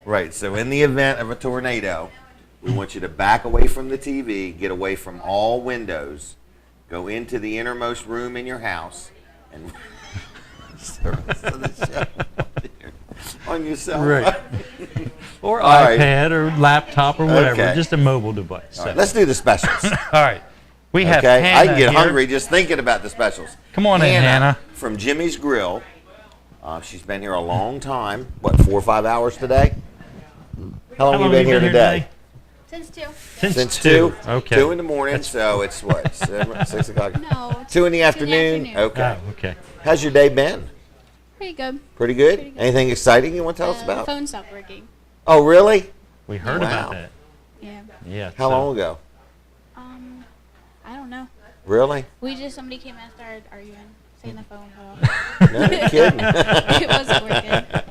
Right. So in the event of a tornado, we want you to back away from the TV, get away from all windows, go into the innermost room in your house, and service of the show on your cell phone. Right. Or All right. iPad or laptop or whatever, Okay. just a mobile device. All right, So. let's do the specials. All right. We have Okay, Hannah I can get here. hungry just thinking about the specials. Come on in, Hannah. From Jimmy's Grill. She's been here a long time. What, 4 or 5 hours today? How long have you been here today? Since 2. Since 2. Okay. 2 in the morning, so it's what, 6 o'clock? No. 2 in the afternoon? afternoon. Okay. Oh, okay. How's your day been? Pretty good. Pretty good? Pretty good. Anything exciting you want to tell us The about? phone stopped working. Oh, really? We heard Wow. about that. Yeah. Yeah. How so- long ago? I don't know. Really? Somebody came and started arguing, saying the phone cut off. No kidding. It wasn't working.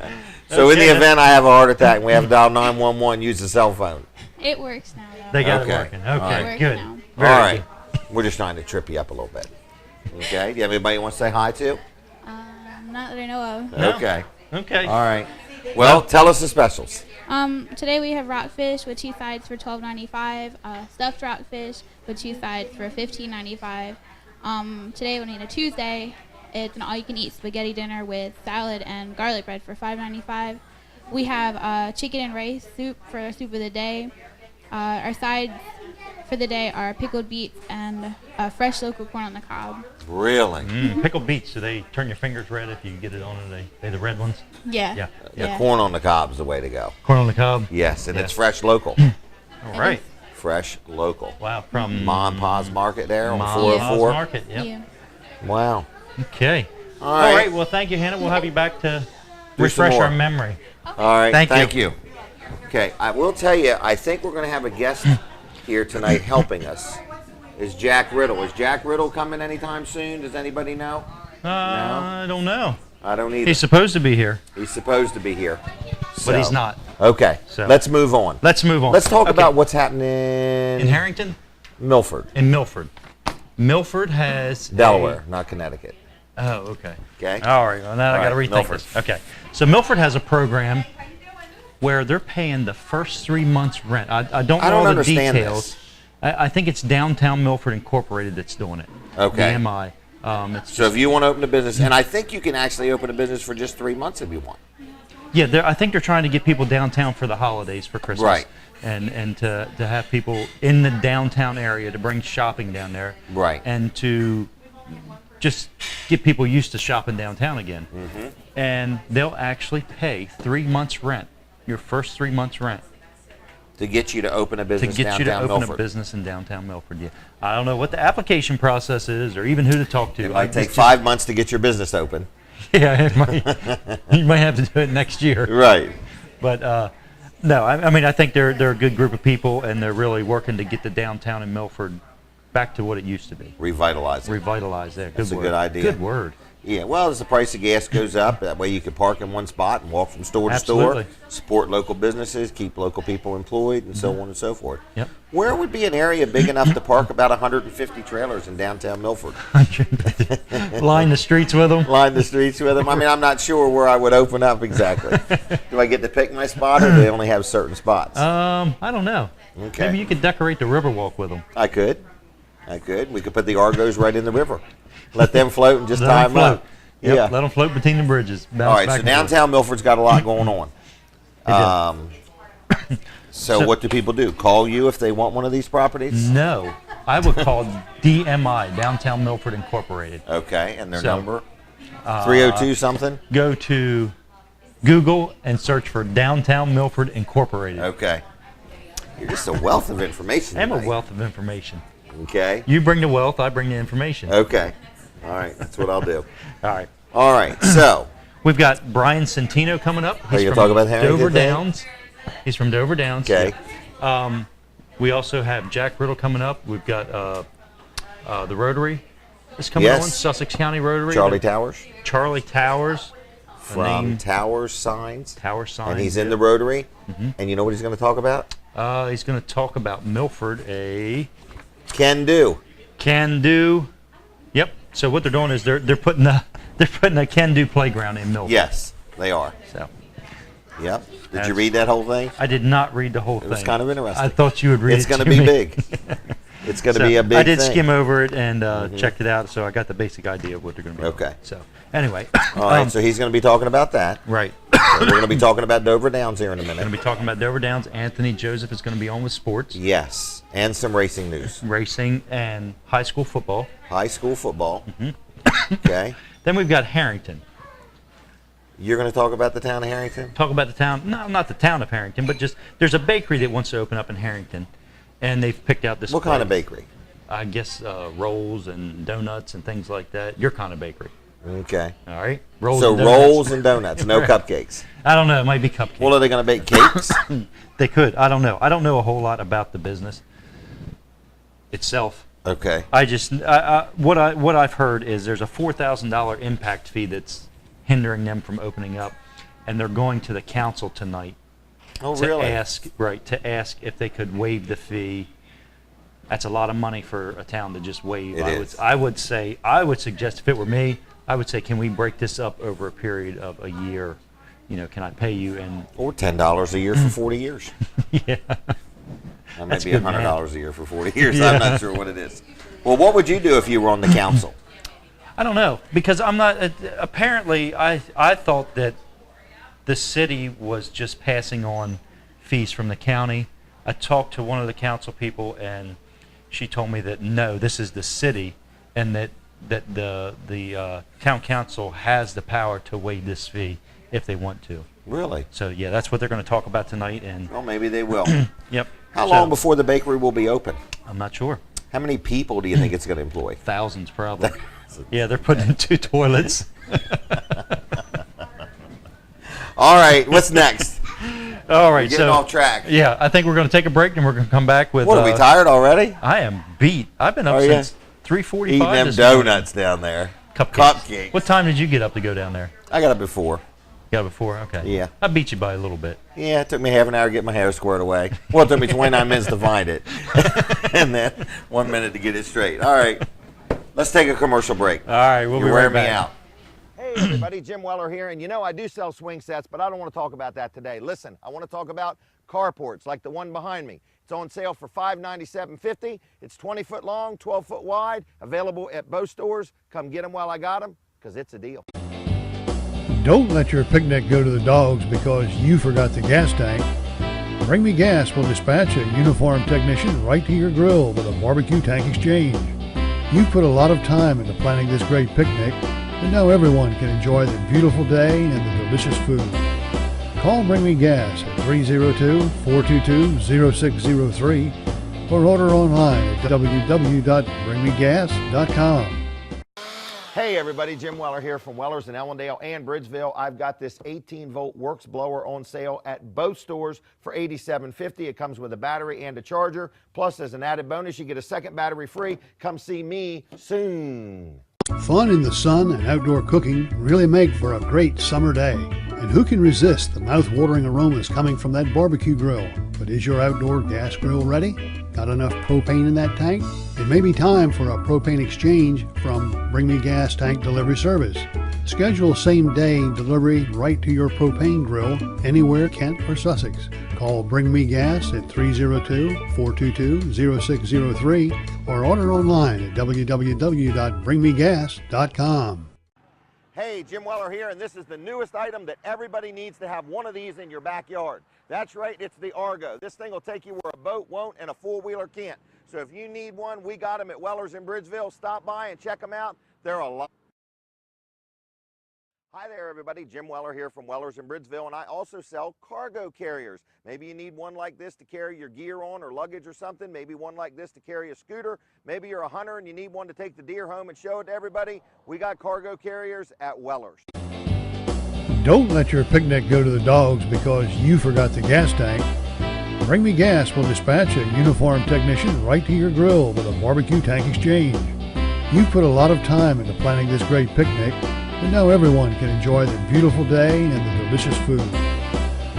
So in the Okay. event I have a heart attack and we have to dial 911, use the cell phone. It works now, though. They got Okay. it working. All Okay, right. It works good. now. Very All right. good. We're just trying to trip you up a little bit. Okay. Do you have anybody you want to say hi to? Not that I know of. No. Okay. Okay. All right. Well, tell us the specials. Today we have rockfish with 2 sides for $12.95. Stuffed rockfish with 2 sides for $15.95. Today, on a Tuesday, it's an all-you-can-eat spaghetti dinner with salad and garlic bread for $5.95. We have chicken and rice soup for our soup of the day. Our sides for the day are pickled beets and fresh local corn on the cob. Really? Pickled beets, do they turn your fingers red if you get it on it? They the red ones? Yeah. Yeah. The corn on the cob's the way to go. Corn on the cob? Yes, and Yeah. it's fresh local. All right. Fresh local. Wow, from Ma and Pa's Market there on Ma and 404. Pa's Market, yep. Yeah. Wow. Okay. All All right. right, well, thank you, Hannah. We'll have you back to Do some refresh more. our memory. All right. Thank you. you. Okay, I will tell you, I think we're going to have a guest here tonight helping us. Is Jack Riddle. Is Jack Riddle coming anytime soon? Does anybody know? I don't know. I don't either. He's supposed to be here, He's supposed to be here. but he's So, not. Okay, So- let's move on. Let's move on. Let's talk Okay. about what's happening in Harrington, Milford, in Milford. Milford has Delaware, not Connecticut. Oh, okay. Okay. All right. Well, now I All got to right, rethink Milford. this. Okay. So Milford has a program where they're paying the first 3 months' rent. I don't know I don't all the understand details. this. I think it's Downtown Milford Incorporated that's doing it. Okay. DMI. It's So if you want to open a business, and I think you can actually open a business for just 3 months if you want. Yeah, I think they're trying to get people downtown for the holidays for Christmas. Right. And to have people in the downtown area to bring shopping down there. Right. And to just get people used to shopping downtown again. Mm-hmm. And they'll actually pay 3 months' rent, your first 3 months' rent, To get you to open a to business get you to downtown open Milford. a business in downtown Milford. Yeah. I don't know what the application process is or even who to talk to. It might take It's 5 months to get your business open. Yeah, it might, you might have to do it next year. Right. But no, I mean, I think they're a good group of people, and they're really working to get the downtown in Milford back to what it used to be. Revitalize it. Revitalize there. That's a word. good idea. Good word. Yeah, well, as the price of gas goes up, that way you can park in one spot and walk from store to Absolutely. store, support local businesses, keep local people employed, and so on and so forth. Yep. Where would be an area big enough to park about 150 trailers in downtown Milford? Line the streets with them. Line the streets with them? I mean, I'm not sure where I would open up exactly. Do I get to pick my spot, or do they only have certain spots? I don't know. Okay. Maybe you could decorate the Riverwalk with them. I could. We could put the Argos right in the river. Let them float and just Let tie 'em them up. float. Yep, Yeah. let them float between the bridges. All right, so downtown Milford's got a lot going on. So what do people do? Call you if they want one of these properties? No, I would call DMI, Downtown Milford Incorporated. Okay, and their So, number? 302 something? Go to Google and search for Downtown Milford Incorporated. Okay. You're just a wealth of information. I'm a tonight. wealth of information. Okay. You bring the wealth, I bring the information. Okay. All right, that's what I'll do. All right. All right, so We've got Brian Centino coming up. you gonna talk about Harrington Dover thing? Downs. He's from Dover Downs. Okay. We also have Jack Riddle coming up. We've got the Rotary is coming Yes. on, Sussex County Rotary. Charlie Towers Charlie Towers. from name- Towers Signs. Tower Signs. And he's in the Rotary. And you know what he's going to talk about? He's going to talk about Milford, a Can do. can-do. Yep. So what they're doing is they're putting a can-do playground in Milford. Yes, they are. So Yep. Did you That's- read that whole thing? I did not read the whole thing. It was kind of interesting. I thought you would read It's it going to to be me. big. It's going to So, be a big I did thing. skim over it and checked it out, so I got the basic idea of what they're going to be. Okay. Doing. So anyway, All right, so he's going to be talking about that. right. So we're going to be talking about Dover Downs here in a Going to minute. be talking about Dover Downs. Anthony Joseph is going to be on with sports, Yes, and some racing news. racing, and high school football. High school football. Mm-hmm. Okay. Then we've got Harrington. You're going to talk about the town of Harrington? Talk about the town, no, not the town of Harrington, but just there's a bakery that wants to open up in Harrington, and they've picked out this. What kind of place. bakery? I guess rolls and donuts and things like that. Your kind of bakery. Okay. All right. Rolls So and donuts. rolls and donuts, no Right. cupcakes. I don't know. It might be cupcakes. Well, are they going to bake cakes? They could. I don't know. I don't know a whole lot about the business itself. Okay. I just what I've heard is there's a $4,000 impact fee that's hindering them from opening up, and they're going to the council tonight Oh, to really? ask if they could waive the fee. That's a lot of money for a town to just waive. It I is. I would suggest if it were me, I would say, can we break this up over a period of a year? You know, can I pay you and Or $10 a year for 40 years. yeah. That might That's be good $100 a year for 40 years. Yeah. I'm not sure what it is. Well, what would you do if you were on the council? I don't know because I'm not. Apparently, I thought that the city was just passing on fees from the county. I talked to one of the council people, and she told me that no, this is the city, and that the town council has the power to waive this fee if they want to. Really? So yeah, that's what they're going to talk about tonight. And Well, maybe they will. yep. How So, long before the bakery will be open? I'm not sure. How many people do you think it's going to employ? Thousands probably. Yeah, they're putting in 2 toilets. All right, what's next? All right, Getting so off track. yeah, I think we're going to take a break and we're going to come back with. What, are we tired already? I am beat. I've been up Are ya? since 3:45. Eating them this morning. donuts down there. Cupcakes. What time did you get up to go down there? I got up before. Got before? Okay. Yeah. I beat you by a little bit. Yeah, it took me half an hour to get my hair squared away. Well, it took me 29 minutes to find it. And then 1 minute to get it straight. All right, let's take a commercial break. All right, we'll You're be wearing right me back. out. Hey, everybody, Jim Weller here. And you know, I do sell swing sets, but I don't want to talk about that today. Listen, I want to talk about carports like the one behind me. It's on sale for $597.50. It's 20-foot long, 12-foot wide, available at both stores. Come get them while I got them, because it's a deal. Don't let your picnic go to the dogs because you forgot the gas tank. Bring Me Gas will dispatch a uniformed technician right to your grill with a barbecue tank exchange. You've put a lot of time into planning this great picnic, and now everyone can enjoy the beautiful day and the delicious food. Call Bring Me Gas at 302-422-0603 or order online at www.bringmegas.com. Hey everybody, Jim Weller here from Weller's in Ellendale and Bridgeville. I've got this 18-volt Works blower on sale at both stores for $87.50. It comes with a battery and a charger. Plus, as an added bonus, you get a second battery free. Come see me soon. Fun in the sun and outdoor cooking really make for a great summer day. And who can resist the mouth-watering aromas coming from that barbecue grill? But is your outdoor gas grill ready? Got enough propane in that tank? It may be time for a propane exchange from Bring Me Gas Tank Delivery Service. Schedule same-day delivery right to your propane grill anywhere Kent or Sussex. Call Bring Me Gas at 302-422-0603 or order online at www.bringmegas.com. Hey, Jim Weller here, and this is the newest item that everybody needs to have one of these in your backyard. That's right, it's the Argo. This thing will take you where a boat won't and a four-wheeler can't. So if you need one, we got them at Weller's in Bridgeville. Stop by and check them out. They're a lot. Hi there, everybody. Jim Weller here from Weller's in Bridgeville, and I also sell cargo carriers. Maybe you need one like this to carry your gear on or luggage or something. Maybe one like this to carry a scooter. Maybe you're a hunter and you need one to take the deer home and show it to everybody. We got cargo carriers at Weller's. Don't let your picnic go to the dogs because you forgot the gas tank. Bring Me Gas will dispatch a uniformed technician right to your grill with a barbecue tank exchange. You've put a lot of time into planning this great picnic, and now everyone can enjoy the beautiful day and the delicious food.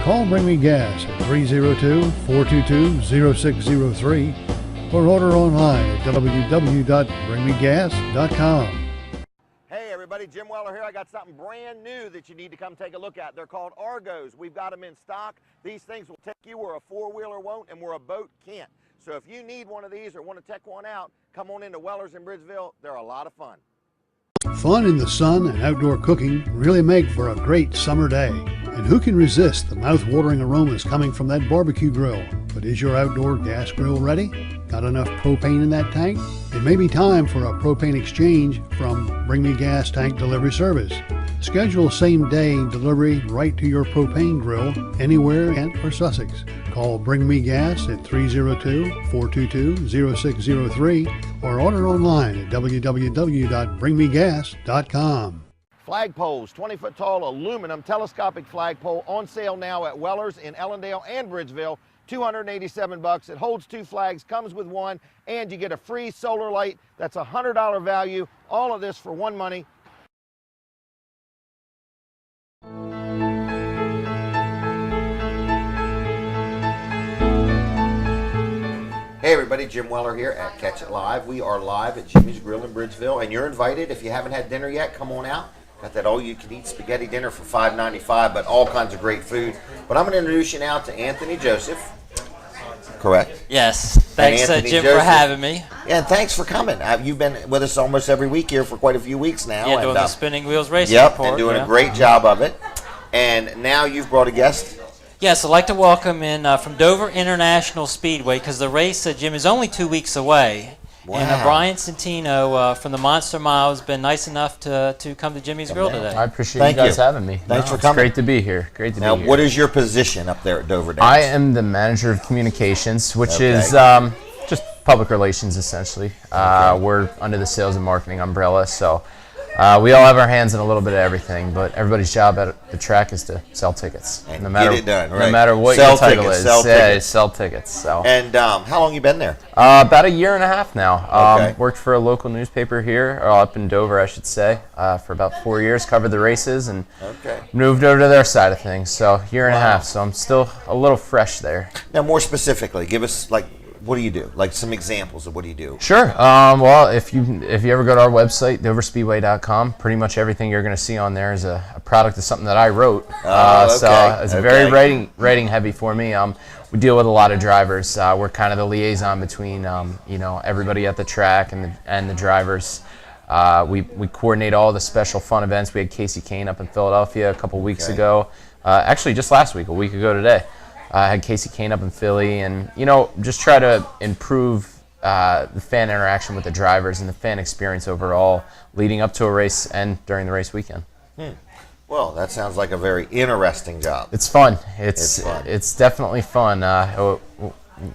Call Bring Me Gas at 302-422-0603 or order online at www.bringmegas.com. Hey everybody, everybody. Jim Weller here. I got something brand new that you need to come take a look at. They're called Argos. We've got them in stock. These things will take you where a four-wheeler won't and where a boat can't. So if you need one of these or want to check one out, come on into Weller's in Bridgeville. They're a lot of fun. Fun in the sun and outdoor cooking really make for a great summer day. And who can resist the mouth-watering aromas coming from that barbecue grill? But is your outdoor gas grill ready? Got enough propane in that tank? It may be time for a propane exchange from Bring Me Gas Tank Delivery Service. Schedule same-day delivery right to your propane grill anywhere in Kent or Sussex. Call Bring Me Gas at 302-422-0603 or order online at www.bringmegas.com. Flagpoles, 20-foot tall aluminum telescopic flagpole on sale now at Weller's in Ellendale and Bridgeville. $287. It holds 2 flags, comes with one, and you get a free solar light. That's a $100 value. All of this for one money. Hey everybody, Jim Weller here at Catch It Live. We are live at Jimmy's Grill in Bridgeville, and you're invited. If you haven't had dinner yet, come on out. Got that all-you-can-eat spaghetti dinner for $5.95, but all kinds of great food. But I'm going to introduce you now to Anthony Joseph. Correct? Yes. Thanks, Jim, for having me. Yeah, and thanks for coming. You've been with us almost every week here for quite a few weeks now. Yeah, doing the Spinning Wheels Racing Report. Report. And doing a great job of it. And now you've brought a guest. Yes, I'd like to welcome in from Dover International Speedway, because the race, Jim, is only 2 weeks away. Wow. And Brian Santino from the Monster Mile has been nice enough to come to Jimmy's Grill today. I appreciate you guys having me. Thanks for coming. It's great to be here. Great to be here. Now, what is your position up there at Dover Dance? I am the manager of communications, which is just public relations, essentially. We're under the sales and marketing umbrella, so we all have our hands in a little bit of everything, but everybody's job at the track is to sell tickets. And no matter, get it done, right? No matter what Sell your title tickets, is. sell tickets. Sell tickets. So. And how long you been there? About a year and a half now. Okay. Worked for a local newspaper here, or up in Dover, I should say, for about 4 years. Covered the races and moved over to their side of things. So year and a half. So I'm still a little fresh there. Now, more specifically, give us what do you do? Like some examples of what do you do? Sure. Well, if you ever go to our website, doverspeedway.com, pretty much everything you're going to see on there is a product of something that I wrote. So it's very writing heavy for me. We deal with a lot of drivers. We're kind of the liaison between everybody at the track and the drivers. We coordinate all the special fun events. We had Casey Kane up in Philadelphia a couple weeks ago. Actually, just last week, a week ago today. I had Casey Kane up in Philly, and just try to improve the fan interaction with the drivers and the fan experience overall, leading up to a race and during the race weekend. Well, that sounds like a very interesting job. It's fun. It's definitely fun.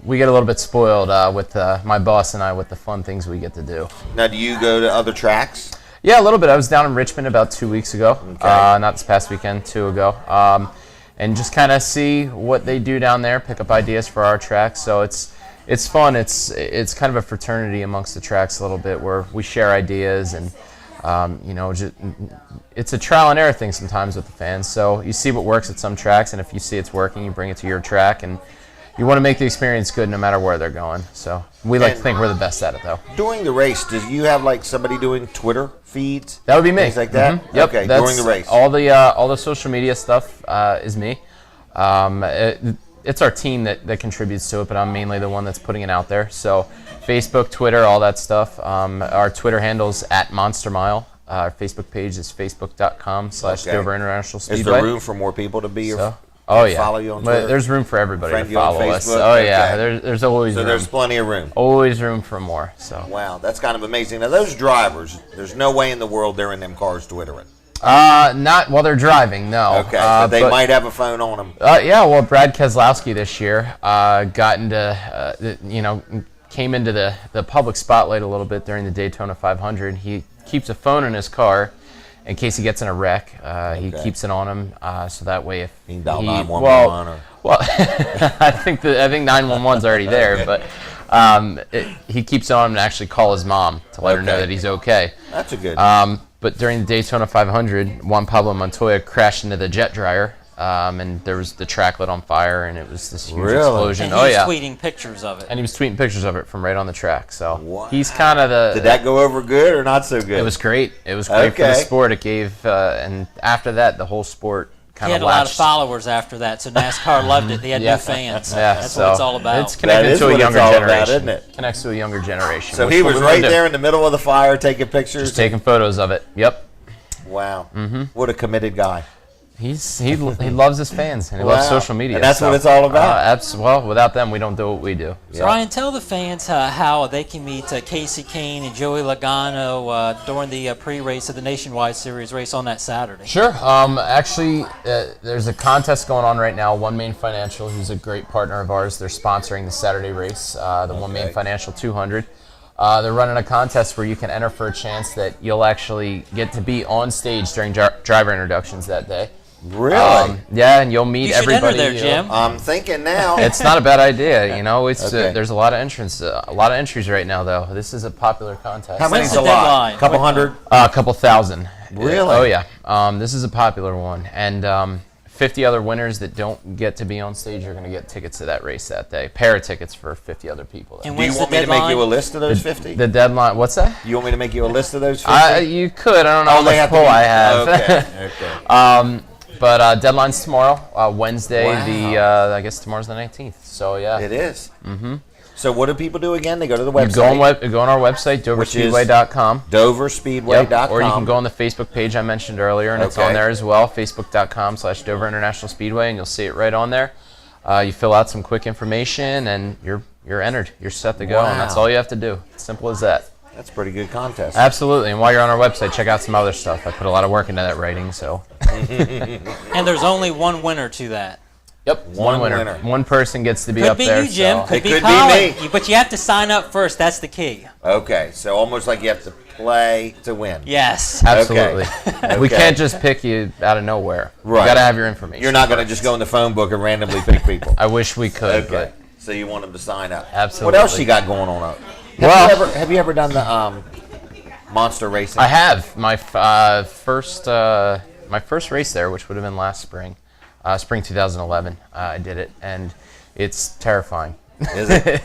We get a little bit spoiled with my boss and I with the fun things we get to do. Now, do you go to other tracks? Yeah, a little bit. I was down in Richmond about 2 weeks ago. Not this past weekend, 2 ago. And just kind of see what they do down there, pick up ideas for our tracks. So it's fun. It's kind of a fraternity amongst the tracks a little bit, where we share ideas and it's a trial and error thing sometimes with the fans. So you see what works at some tracks, and if you see it's working, you bring it to your track, and you want to make the experience good no matter where they're going. So we like to think we're the best at it, though. During the race, do you have somebody doing Twitter feeds? That would be me. Things like that? Mm-hmm. Yep. Okay, during the race. All the social media stuff is me. It's our team that contributes to it, but I'm mainly the one that's putting it out there. So Facebook, Twitter, all that stuff. Our Twitter handle's @MonsterMile. Our Facebook page is facebook.com/Dover International Speedway. Is there room for more people to be follow you on Twitter? But there's room for everybody Friend to follow us. Facebook? Oh yeah, there's always room. There's plenty of room. Always room for more. So. Wow, that's kind of amazing. Now those drivers, there's no way in the world they're in them cars Twittering. Not while they're driving, no. Okay, but they might have a phone on them. Yeah, well, Brad Keselowski this year got into, came into the public spotlight a little bit during the Daytona 500. He keeps a phone in his car in case he gets in a wreck. He keeps it on him, so that way if he can dial 911 well, I think 911's already there, but he keeps it on him to actually call his mom to let her know that he's okay. That's a good. But during the Daytona 500, Juan Pablo Montoya crashed into the jet dryer and there was the track lit on fire, and it was this huge Really? explosion. And Oh he's yeah, tweeting pictures of it. and he was tweeting pictures of it from right on the track. So Wow. he's kind of the. Did that go over good or not so good? It was great. It was great for the Okay. sport. It gave, and after that, the whole sport He kind had of a lot of latched. followers after that, so NASCAR loved it. They had Yeah. new fans. Yeah, That's so what it's all about. It's connected is to a what it's younger all about, generation. isn't it? Connects to a younger generation. So which he what was we wanna right do. there in the middle of the fire taking pictures. Just taking photos of it. Yep. Wow. What a committed guy. He loves his fans and he loves Wow. social media. And that's what it's all about. Well, without them, we don't do what we do. So. Brian, tell the fans how they can meet Casey Kane and Joey Logano during the pre-race of the Nationwide Series race on that Saturday. Sure. Actually, there's a contest going on right now. One Main Financial, who's a great partner of ours, they're sponsoring the Saturday race, the One Main Financial 200. They're running a contest where you can enter for a chance that you'll actually get to be on stage during driver introductions that day. Really? Yeah, and you'll meet You should everybody. enter there, Jim. I'm thinking now. It's not a bad idea, you know. It's Okay. there's a lot of entries right now, though. This is a popular contest. How many's the a lot? deadline? A couple hundred? A couple thousand. Really? Oh yeah. This is a popular one, and 50 other winners that don't get to be on stage are going to get tickets to that race that day. Pair of tickets for 50 other people. And Do you when's want the me to make deadline? you a list of those 50? The deadline. What's that? You want me to make you a list of those 50? You could. I don't know Oh, how they much have to pull be- I have. Okay. But deadline's tomorrow, Wednesday. Wow. I guess tomorrow's the 19th. So yeah. It is. Mm-hmm. So what do people do again? They go to the You website. go on our website, Which is DoverSpeedway.com. DoverSpeedway.com. Yep. Or you can go on the Facebook page I mentioned earlier, and it's Okay. on there as well, Facebook.com/Dover International Speedway, and you'll see it right on there. You fill out some quick information, and you're entered. You're set to go, and that's Wow. all you have to do. Simple as that. That's a pretty good contest. Absolutely. And while you're on our website, check out some other stuff. I put a lot of work into that writing, so. And there's only one winner to that. Yep. One One winner. One person gets to be Could up be there. you, Jim. so- Could It be could be Colin. me. But you have to sign up first. That's the key. Okay, so almost like you have to play to win. Yes. Absolutely. We Okay. can't just pick you out of nowhere. Right. You got to have your information. You're not going to first. just go in the phone book and randomly pick people. I wish we could, Okay. So you want them to sign up. Absolutely. What else you got going on? Well- Have you ever done the monster racing? I have my first race there, which would have been last spring, spring 2011. I did it, and it's terrifying. Is it?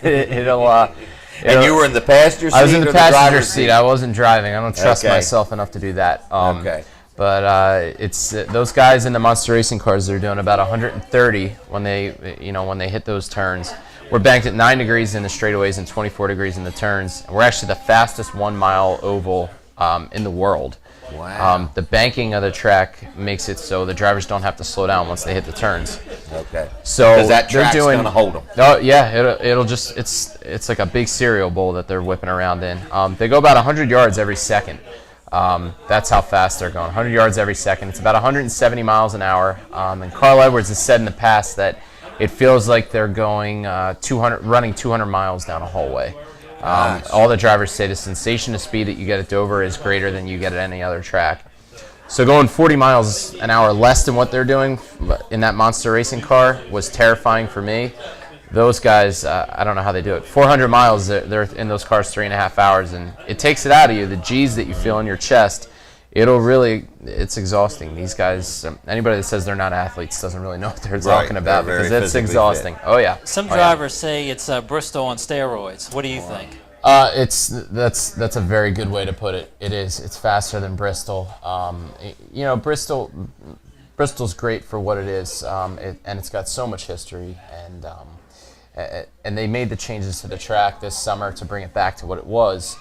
And you were in the passenger seat? I was in the or passenger driver's seat. I wasn't driving. I don't trust Okay. myself enough to do that. Okay. But it's those guys in the monster racing cars. They're doing about 130 when they hit those turns. We're banked at 9 degrees in the straightaways and 24 degrees in the turns. And we're actually the fastest 1 mile oval in the world. Wow. The banking of the track makes it so the drivers don't have to slow down once they hit the turns. Okay. So Because that they're track's doing going to hold them. Oh yeah, it'll just it's like a big cereal bowl that they're whipping around in. They go about 100 yards every second. That's how fast they're going. 100 yards every second. It's about 170 miles an hour. And Carl Edwards has said in the past that it feels like they're going running 200 miles down a hallway. All the drivers say the sensation of speed that you get at Dover is greater than you get at any other track. So going 40 miles an hour less than what they're doing in that monster racing car was terrifying for me. Those guys, I don't know how they do it. 400 miles, they're in those cars 3.5 hours, and it takes it out of you. The G's that you feel in your chest, it's exhausting. These guys, anybody that says they're not athletes doesn't really know what they're talking about, they're very because it's physically exhausting. fit. Oh yeah. Some Oh, yeah. drivers say it's Bristol on steroids. What do you think? That's a very good way to put it. It is. It's faster than Bristol. Bristol's great for what it is, and it's got so much history. And they made the changes to the track this summer to bring it back to what it was,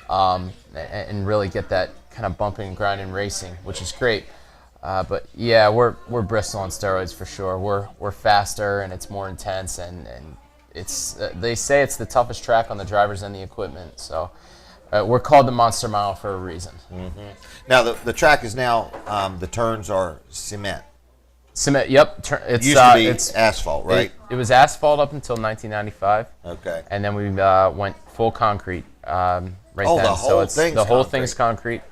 and really get that kind of bumping and grinding racing, which is great. But yeah, we're Bristol on steroids for sure. We're faster and it's more intense, and it's they say it's the toughest track on the drivers and the equipment. So we're called the Monster Mile for a reason. Mm-hmm. Now, the track is now, the turns are cement. Cement. Yep. It's Used to be it's asphalt, right? It was asphalt up until 1995. Okay. And then we went full concrete right Oh, then. the whole thing's the whole concrete. thing's concrete,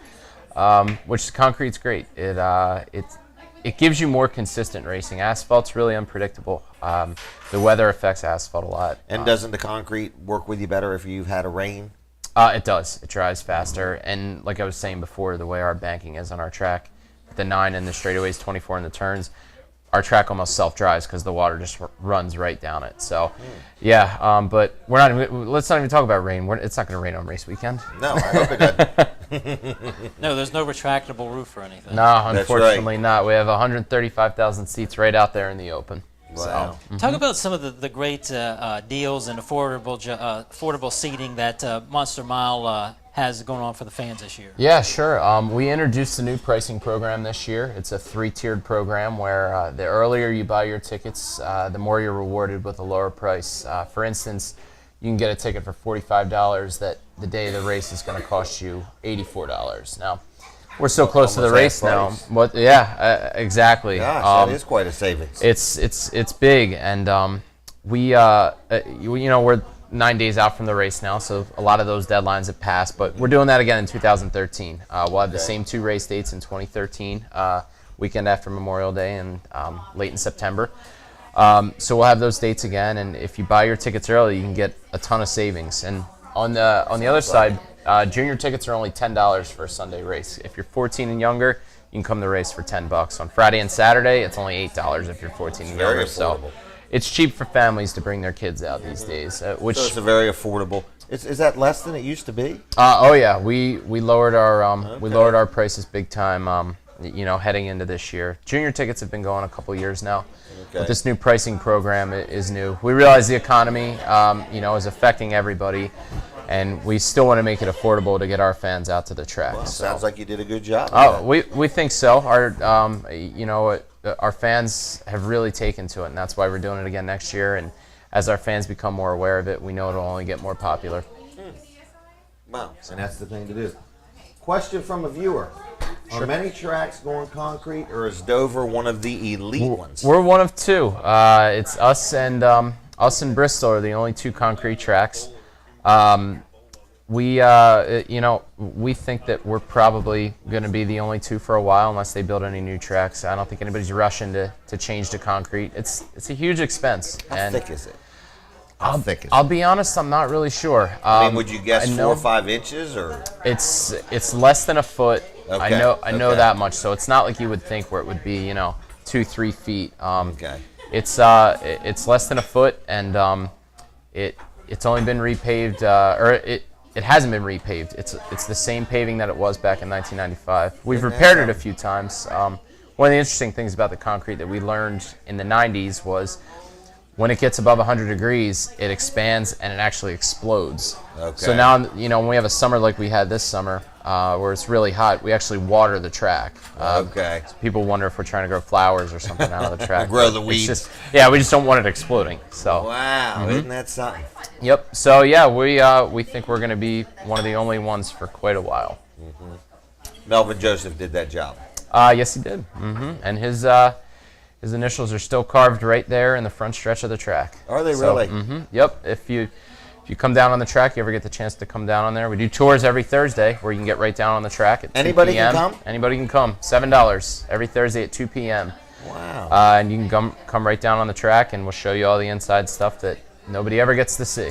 which concrete's great. It gives you more consistent racing. Asphalt's really unpredictable. The weather affects asphalt a lot. And doesn't the concrete work with you better if you've had a rain? It does. It dries faster. And like I was saying before, the way our banking is on our track, the 9 in the straightaways, 24 in the turns, our track almost self-dries because the water just runs right down it. So, yeah, but let's not even talk about rain. It's not going to rain on race weekend. No, I hope it doesn't. No, there's no retractable roof or anything. No, unfortunately not. We have 135,000 seats right out there in the open. Wow. So, Talk about some of the great deals and affordable seating that Monster Mile has going on for the fans this year. yeah, sure. We introduced a new pricing program this year. It's a 3-tiered program where the earlier you buy your tickets, the more you're rewarded with a lower price. For instance, you can get a ticket for $45 that the day of the race is going to cost you $84. Now, we're so close to the Almost race half now. price. Exactly. Gosh, that is quite a savings. It's big, and we're 9 days out from the race now, so a lot of those deadlines have passed. But we're doing that again in 2013. We'll have the same 2 race dates in 2013, weekend after Memorial Day and late in September. So we'll have those dates again, and if you buy your tickets early, you can get a ton of savings. And on the other side, junior tickets are only $10 for a Sunday race. If you're 14 and younger, you can come to the race for $10. On Friday and Saturday, it's only $8 if you're 14 and Very younger. affordable. So it's cheap for families to bring their kids out these days. Which So it's a very affordable. Is that less than it used to be? oh yeah, we lowered our prices big time. Heading into this year, junior tickets have been going a couple years now. Okay. But this new pricing program is new. We realize the economy, is affecting everybody, and we still want to make it affordable to get our fans out to the track. Well, so. sounds like you did a good job. Oh, we think so. Our fans have really taken to it, and that's why we're doing it again next year. And as our fans become more aware of it, we know it'll only get more popular. Wow, and that's the thing to do. Question from a viewer. Are many tracks going concrete, or is Dover one of the elite ones? We're one of 2. It's us and Bristol are the only 2 concrete tracks. We think that we're probably going to be the only 2 for a while unless they build any new tracks. I don't think anybody's rushing to change to concrete. It's a huge expense. How thick is it? I'll be honest, I'm not really sure. Would you guess 4 or 5 inches, or? It's less than a foot. Okay. I know Okay. that much. So it's not like you would think where it would be 2-3 feet. Okay. It's less than a foot, and it's only been repaved, it hasn't been repaved. It's the same paving that it was back in 1995. We've repaired it a few times. One of the interesting things about the concrete that we learned in the 90s was when it gets above 100 degrees, it expands and it actually explodes. Okay. So now, when we have a summer like we had this summer, where it's really hot, we actually water the track. Okay. So people wonder if we're trying to grow flowers or something out of the track. Grow the It's weeds. we just don't want it exploding. So. Wow, isn't that something? Yep. So yeah, we think we're going to be one of the only ones for quite a while. Melvin Joseph did that job. Yes, he did. And his initials are still carved right there in the front stretch of the track. Are they really? Yep. If you come down on the track, you ever get the chance to come down on there, we do tours every Thursday where you can get right down on the track at 2 Anybody p.m. can come? Anybody can come. $7 every Thursday at 2 p.m. Wow. And you can come right down on the track, and we'll show you all the inside stuff that nobody ever gets to see.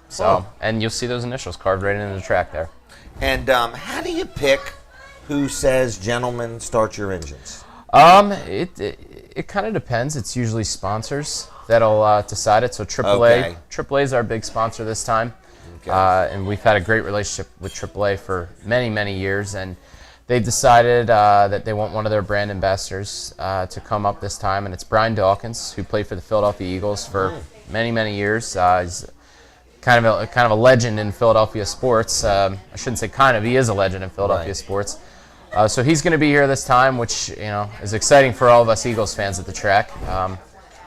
So, and you'll see those initials carved right into the track there. And how do you pick who says, "Gentlemen, start your engines"? It kind of depends. It's usually sponsors that'll decide it. So AAA is our big sponsor this time. Okay. And we've had a great relationship with AAA for many, many years. And they decided that they want one of their brand ambassadors to come up this time. And it's Brian Dawkins, who played for the Philadelphia Eagles for many, many years. He's kind of a legend in Philadelphia sports. I shouldn't say kind of. He is a legend in Philadelphia sports. So he's going to be here this time, which is exciting for all of us Eagles fans at the track.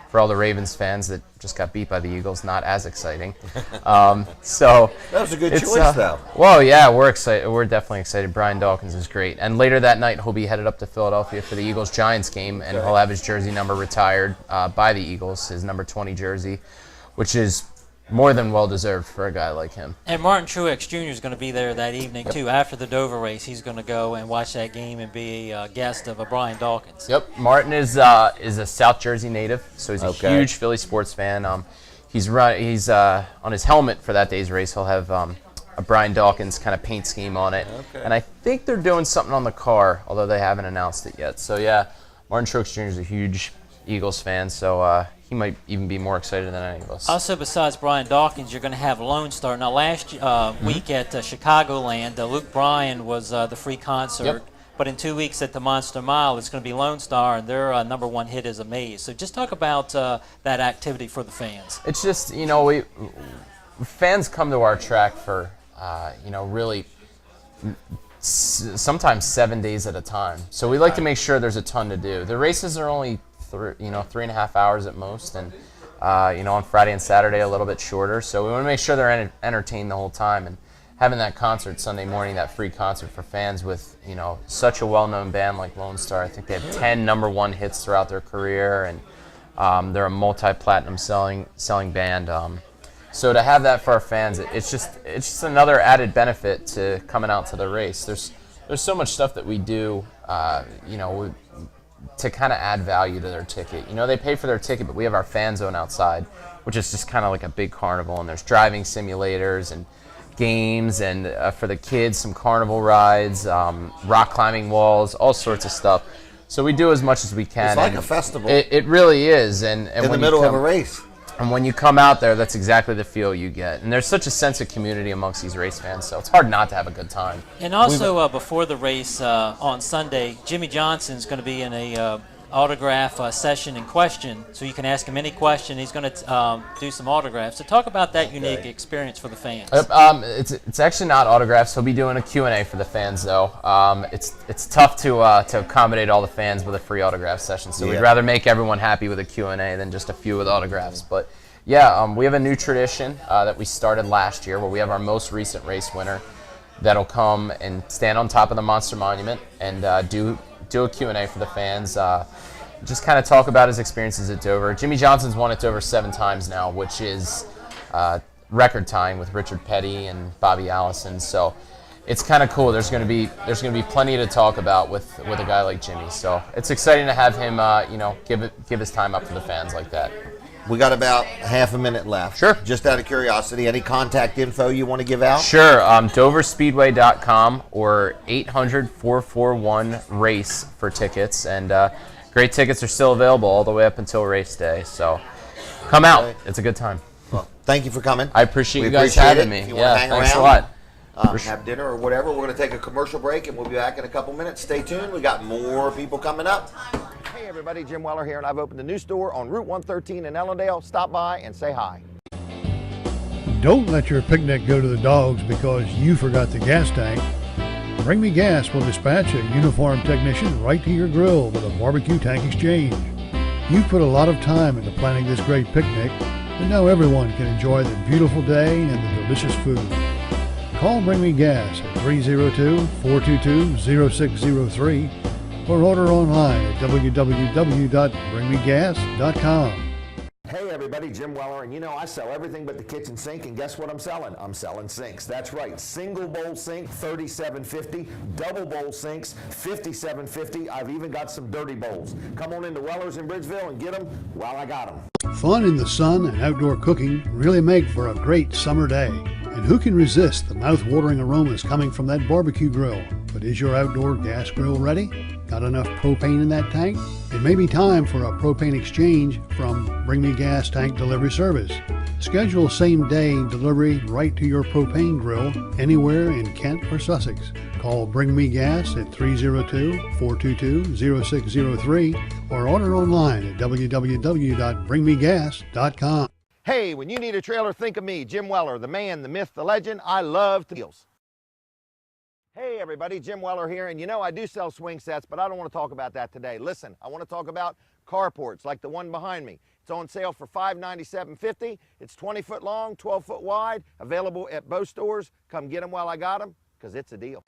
For all the Ravens fans that just got beat by the Eagles, not as exciting. So That was a good choice, though. Well, yeah, we're excited. We're definitely excited. Brian Dawkins is great. And later that night, he'll be headed up to Philadelphia for the Eagles-Giants game, and he'll have his jersey number retired by the Eagles, his number 20 jersey, which is more than well-deserved for a guy like him. And Martin Truex Jr. is going to be there that evening, too. After the Dover race, he's going to go and watch that game and be a guest of Brian Dawkins. Yep. Martin is a South Jersey native, so he's a huge Philly sports fan. He's on his helmet for that day's race. He'll have a Brian Dawkins kind of paint scheme on it. Okay. And I think they're doing something on the car, although they haven't announced it yet. So, yeah, Martin Truex Jr. is a huge Eagles fan, so he might even be more excited than any of us. Also, besides Brian Dawkins, you're going to have Lone Star. Now, last week at Chicagoland, Luke Bryan was the free concert. Yep. But in 2 weeks at the Monster Mile, it's going to be Lone Star, and their #1 hit is Amaze. So just talk about that activity for the fans. It's just, fans come to our track for, really sometimes 7 days at a time. So we like to make sure there's a ton to do. The races are only 3.5 hours at most, and on Friday and Saturday a little bit shorter. So we want to make sure they're entertained the whole time, and having that concert Sunday morning, that free concert for fans with such a well-known band like Lone Star. I think they have 10 #1 hits throughout their career, and they're a multi-platinum selling band. So to have that for our fans, it's just another added benefit to coming out to the race. There's so much stuff that we do, to kind of add value to their ticket. They pay for their ticket, but we have our fan zone outside, which is just kind of like a big carnival, and there's driving simulators and games, and for the kids, some carnival rides, rock climbing walls, all sorts of stuff. So we do as much as we can. It's like a festival. It really is. And in the middle of a race. And when you come out there, that's exactly the feel you get. And there's such a sense of community amongst these race fans, so it's hard not to have a good time. And also, before the race on Sunday, Jimmy Johnson's going to be in a autograph session and question, so you can ask him any question. He's going to do some autographs. So talk about that unique experience for the fans. It's actually not autographs. He'll be doing a Q&A for the fans, though. It's tough to accommodate all the fans with a free autograph session, so we'd rather make everyone happy with a Q&A than just a few with autographs. But yeah, we have a new tradition that we started last year where we have our most recent race winner that'll come and stand on top of the Monster Monument and do a Q&A for the fans. Just kind of talk about his experiences at Dover. Jimmy Johnson's won at Dover 7 times now, which is record tying with Richard Petty and Bobby Allison. So it's kind of cool. There's going to be plenty to talk about with a guy like Jimmy. So it's exciting to have him give his time up for the fans like that. We got about half a minute left. Sure. Just out of curiosity, any contact info you want to give out? Sure. DoverSpeedway.com or 800-441-RACE for tickets. And great tickets are still available all the way up until race day. So come out. Okay. It's a good time. Well, thank you for coming. I appreciate you guys having me. If you want to hang thanks around, a lot. Have dinner or whatever. We're going to take a commercial break, and we'll be back in a couple minutes. Stay tuned. We got more people coming up. Hey everybody, Jim Weller here, and I've opened a new store on Route 113 in Ellendale. Stop by and say hi. Don't let your picnic go to the dogs because you forgot the gas tank. Bring Me Gas will dispatch a uniformed technician right to your grill with a barbecue tank exchange. You've put a lot of time into planning this great picnic, and now everyone can enjoy the beautiful day and the delicious food. Call Bring Me Gas at 302-422-0603 or order online at www.bringmegas.com. Hey everybody, Jim Weller, and I sell everything but the kitchen sink, and guess what I'm selling? I'm selling sinks. That's right, single bowl sink, $37.50, double bowl sinks, $57.50. I've even got some dirty bowls. Come on into Weller's in Bridgeville and get them while I got them. Fun in the sun and outdoor cooking really make for a great summer day. And who can resist the mouth-watering aromas coming from that barbecue grill? But is your outdoor gas grill ready? Got enough propane in that tank? It may be time for a propane exchange from Bring Me Gas Tank Delivery Service. Schedule same-day delivery right to your propane grill anywhere in Kent or Sussex. Call Bring Me Gas at 302-422-0603 or order online at www.bringmegas.com. Hey, when you need a trailer, think of me, Jim Weller, the man, the myth, the legend. I love deals. Hey everybody, Jim Weller here, and I do sell swing sets, but I don't want to talk about that today. Listen, I want to talk about carports like the one behind me. It's on sale for $597.50. It's 20 foot long, 12 foot wide, available at both stores. Come get them while I got them, because it's a deal.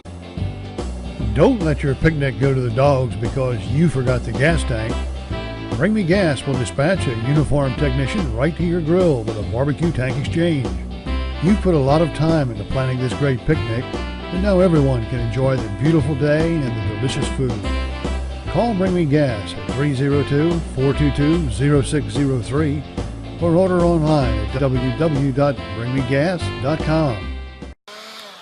Don't let your picnic go to the dogs because you forgot the gas tank. Bring Me Gas will dispatch a uniformed technician right to your grill with a barbecue tank exchange. You've put a lot of time into planning this great picnic, and now everyone can enjoy the beautiful day and the delicious food. Call Bring Me Gas at 302-422-0603 or order online at www.bringmegas.com.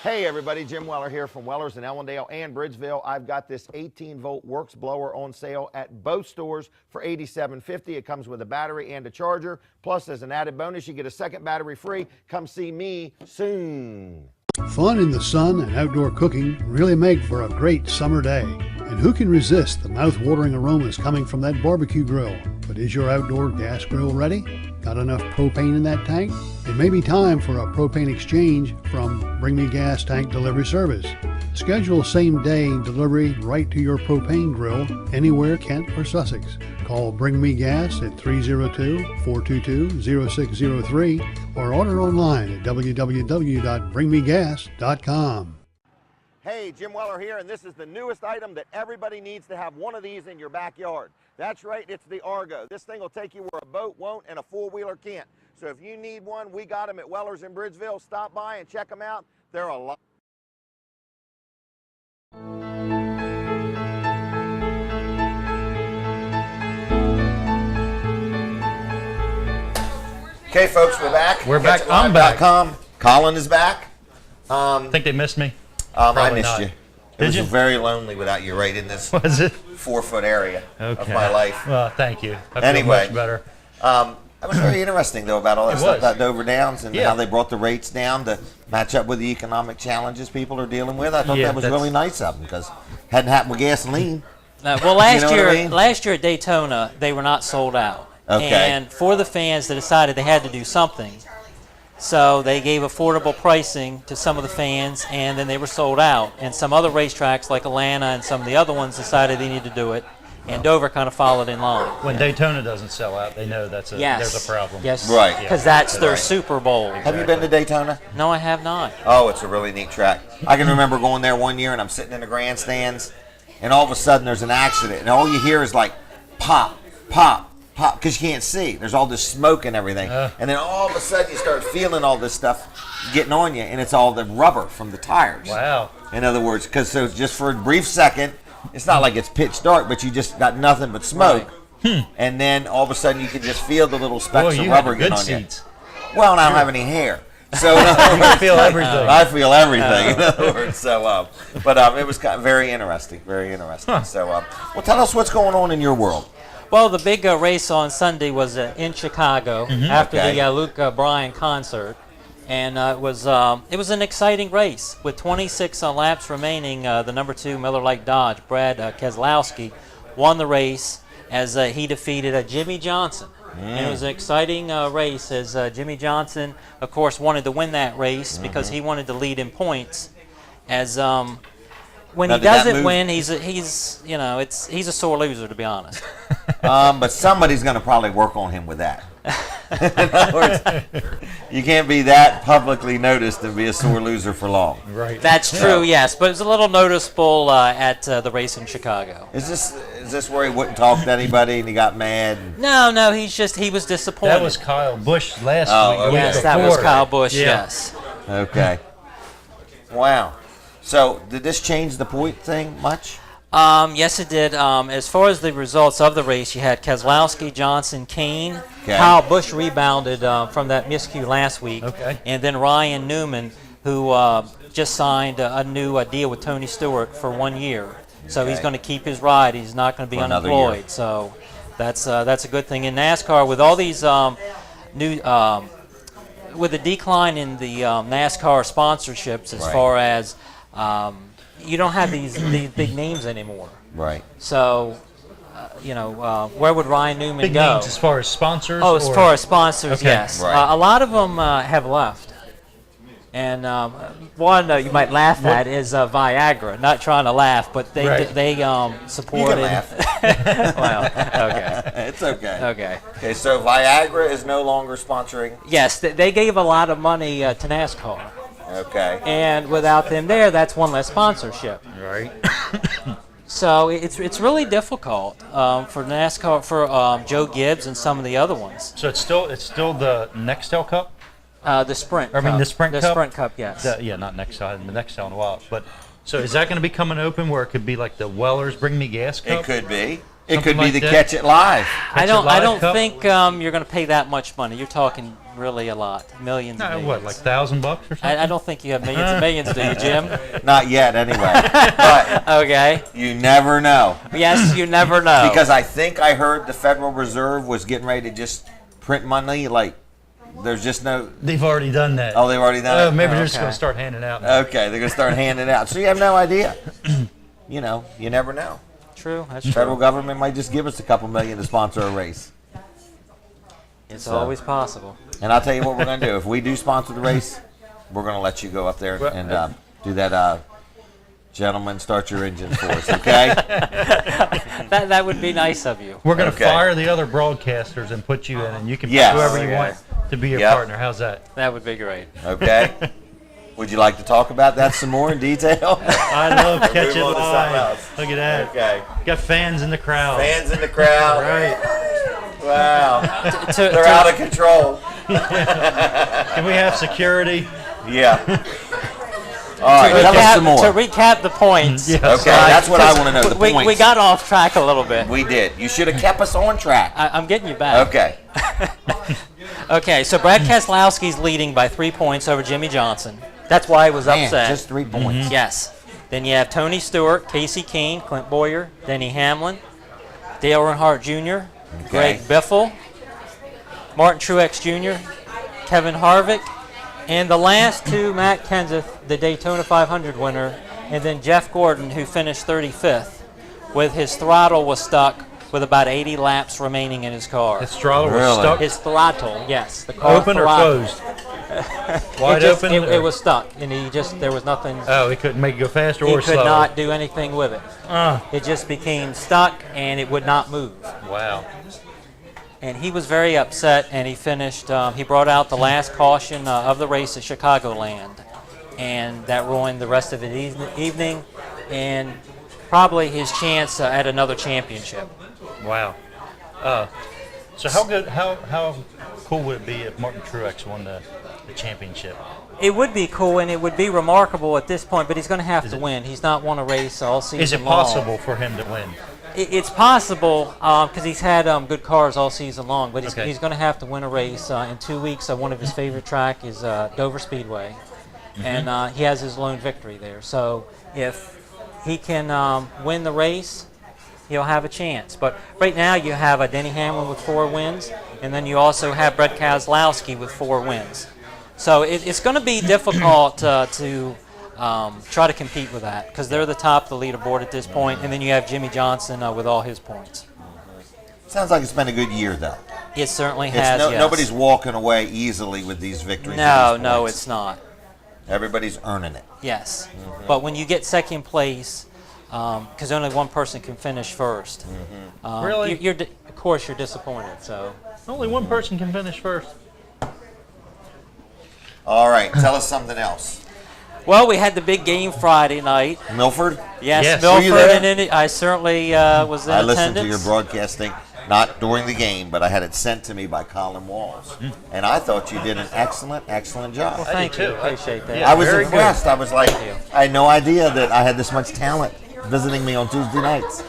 Hey everybody, Jim Weller here from Weller's in Ellendale and Bridgeville. I've got this 18-volt Works blower on sale at both stores for $87.50. It comes with a battery and a charger. Plus, as an added bonus, you get a second battery free. Come see me soon. Fun in the sun and outdoor cooking really make for a great summer day. And who can resist the mouth-watering aromas coming from that barbecue grill? But is your outdoor gas grill ready? Got enough propane in that tank? It may be time for a propane exchange from Bring Me Gas Tank Delivery Service. Schedule same-day delivery right to your propane grill anywhere Kent or Sussex. Call Bring Me Gas at 302-422-0603 or order online at www.bringmegas.com. Hey, Jim Weller here, and this is the newest item that everybody needs to have one of these in your backyard. That's right, it's the Argo. This thing will take you where a boat won't and a four-wheeler can't. So if you need one, we got them at Weller's in Bridgeville. Stop by and check them out. They're a lot. Okay, folks, we're back. We're back. I'm back. Colin is back. Think they missed me? I Probably missed not. you. It Did was you? very lonely without you right in this Was it? 4-foot area Okay. of my life. Well, thank you. I feel Anyway. much better. That was very interesting, though, about all that It stuff was. about Dover Downs and Yeah. how they brought the rates down to match up with the economic challenges people are dealing with. I thought Yeah, that was that's- really nice of them because hadn't happened with gasoline. Well, last know what year, I mean? last year at Daytona, they were not sold out. Okay. And for the fans, they decided they had to do something. So they gave affordable pricing to some of the fans, and then they were sold out. And some other racetracks, like Atlanta and some of the other ones, decided they needed to do it. And Dover kind of followed in line. When Daytona doesn't sell out, they know there's a problem. Yes. Right. Because that's their Right. Super Bowl. Have you been to Daytona? No, I have not. Oh, it's a really neat track. I can remember going there one year and I'm sitting in the grandstands and all of a sudden there's an accident and all you hear is like pop, pop, pop because you can't see. There's all this smoke and everything. And then all of a sudden you start feeling all this stuff getting on you and it's all the rubber from the tires. Wow. In other words, because so just for a brief second, it's not like it's pitch dark, but you just got nothing but smoke. And then all of a sudden you can just feel the little specks Boy, of you rubber had good getting on seats. you. Well, and I don't have any hair. So You can feel everything. I feel everything. In other words, so but it was kind of very interesting, very interesting. Huh. So, well, tell us what's going on in your world. Well, the big race on Sunday was in Chicago after Okay. the Luke Bryan concert, and it was an exciting race with 26 laps remaining. The number 2 Miller Lite Dodge, Brad Keselowski, won the race as he defeated Jimmy Johnson. And it was an exciting race as Jimmy Johnson, of course, wanted to win that race because he wanted to lead in points. As when Now, he did that doesn't move- win, he's a sore loser, to be honest. But somebody's going to probably work on him with that. In other words, you can't be that publicly noticed and be a sore loser for long. Right. That's true, yes, but it's a little noticeable at the race in Chicago. Is this where he wouldn't talk to anybody and he got mad? No, he was disappointed. That was Kyle Busch last Oh, week. okay. the week Yes, that was before. Kyle Busch, Yeah. yes. Okay. Wow. So, did this change the point thing much? Yes, it did. As far as the results of the race, you had Keselowski, Johnson, Kane. Okay. Kyle Busch rebounded from that miscue last week. Okay. And then Ryan Newman, who just signed a new deal with Tony Stewart for 1 year. So he's Okay. going to keep his ride. He's not going to be For another unemployed. year. So that's a good thing in NASCAR with all these new. With the decline in the NASCAR sponsorships, as Right. far as you don't have these big names anymore. Right. So, where would Ryan Newman Big go? names as far as sponsors? Oh, as or- far as sponsors, Okay. yes. Right. A lot of them have left. And one you might laugh at is Viagra. Not trying to laugh, but they Right. they You supported. can laugh. Well, okay, It's okay. okay. Okay, so Viagra is no longer sponsoring. Yes, they gave a lot of money to NASCAR, Okay. and without them there, that's one less sponsorship. Right. So it's really difficult for NASCAR, for Joe Gibbs and some of the other ones. So it's still the Nextel Cup? The Sprint. I mean, Cup. the Sprint The Cup? Sprint Cup, yes. Yeah, not Nextel. I haven't been Nextel in a while. But so is that going to be coming open where it could be like the Weller's Bring Me Gas Cup? It could be. It Something could be like the that? Catch It Live. I It don't Live Cup? think you're going to pay that much money. You're talking really a lot, millions. and No, millions. what, like $1,000 or something? I don't think you have millions and millions, do you, Jim? Not yet, anyway. But Okay. you never know. Yes, you never know. Because I think I heard the Federal Reserve was getting ready to just print money. Like, there's just no. They've already done that. Oh, they've already done it? Maybe they're just Okay. going to start handing out. Okay, they're going to start handing it out. So you have no idea. You know, you never know. True, that's true. Federal government might just give us a couple million to sponsor a race. It's So- always possible. And I'll tell you what we're going to do. If we do sponsor the race, we're going to let you go up there and do that. Gentlemen, start your engines for us, okay? That would be nice of you. We're going to Okay. fire the other broadcasters and put you in, and you can Yes. pick whoever you Okay. want to be your Yep. partner. How's that? That would be great. Okay? Would you like to talk about that some more in detail? I love Catch It Move on to something Live. else. Look at that. Okay. Got fans in the crowd. Fans in the crowd. Right. Wow. To- They're to- out of control. Can we have security? Yeah. All right, tell us some To more. recap the points. Yes. Okay, that's what I want to know, the we points. got off track a little bit. We did. You should have kept us on track. I'm getting you back. Okay. Okay, so Brad Keselowski's leading by 3 points over Jimmy Johnson. That's why he was Man, upset. just 3 points. Yes. Then you have Tony Stewart, Casey Kane, Clint Boyer, Denny Hamlin, Dale Earnhardt Jr., Greg Biffle, Martin Truex Jr., Kevin Harvick, and the last two, Matt Kenseth, the Daytona 500 winner, and then Jeff Gordon, who finished 35th, with his throttle was stuck with about 80 laps remaining in his car. His throttle Really? was stuck. His throttle, yes. The car Open or throttle. closed? Wide open? It was stuck, and there was nothing. Oh, he couldn't make it go faster He or could slower. not do anything with it. Uh, It just became stuck, and it would not move. wow. And he was very upset, and he finished. He brought out the last caution of the race at Chicagoland, and that ruined the rest of the evening, and probably his chance at another championship. Wow. So how cool would it be if Martin Truex won the championship? It would be cool, and it would be remarkable at this point, but he's going to have to win. He's not won a race all season Is it long. possible for him to win? It's possible because he's had good cars all season long, but Okay. he's going to have to win a race in 2 weeks. One of his favorite track is Dover Speedway, and he has his lone victory there. So if he can win the race, he'll have a chance. But right now you have Denny Hamlin with 4 wins, and then you also have Brett Keselowski with 4 wins. So it's going to be difficult to try to compete with that because they're the top of the leaderboard at this point, and then you have Jimmy Johnson with all his points. Sounds like it's been a good year, though. It certainly It's has. Yes. Nobody's walking away easily with these victories. No, and these no, points. it's not. Everybody's earning it. Yes, but when you get second place, because only one person can finish first, Really? of course you're disappointed. So Only one person can finish first. All right, tell us something else. well, we had the big game Friday night. Milford? Yes, Yes. Were you Milford, there? and I certainly was in I attendance. listened to your broadcasting, not during the game, but I had it sent to me by Colin Walls. And I thought you did an excellent, excellent job. Thank do you, too. appreciate that. Yeah. I was very impressed. I was like, you. I had no idea that I had this much talent visiting me on Tuesday nights.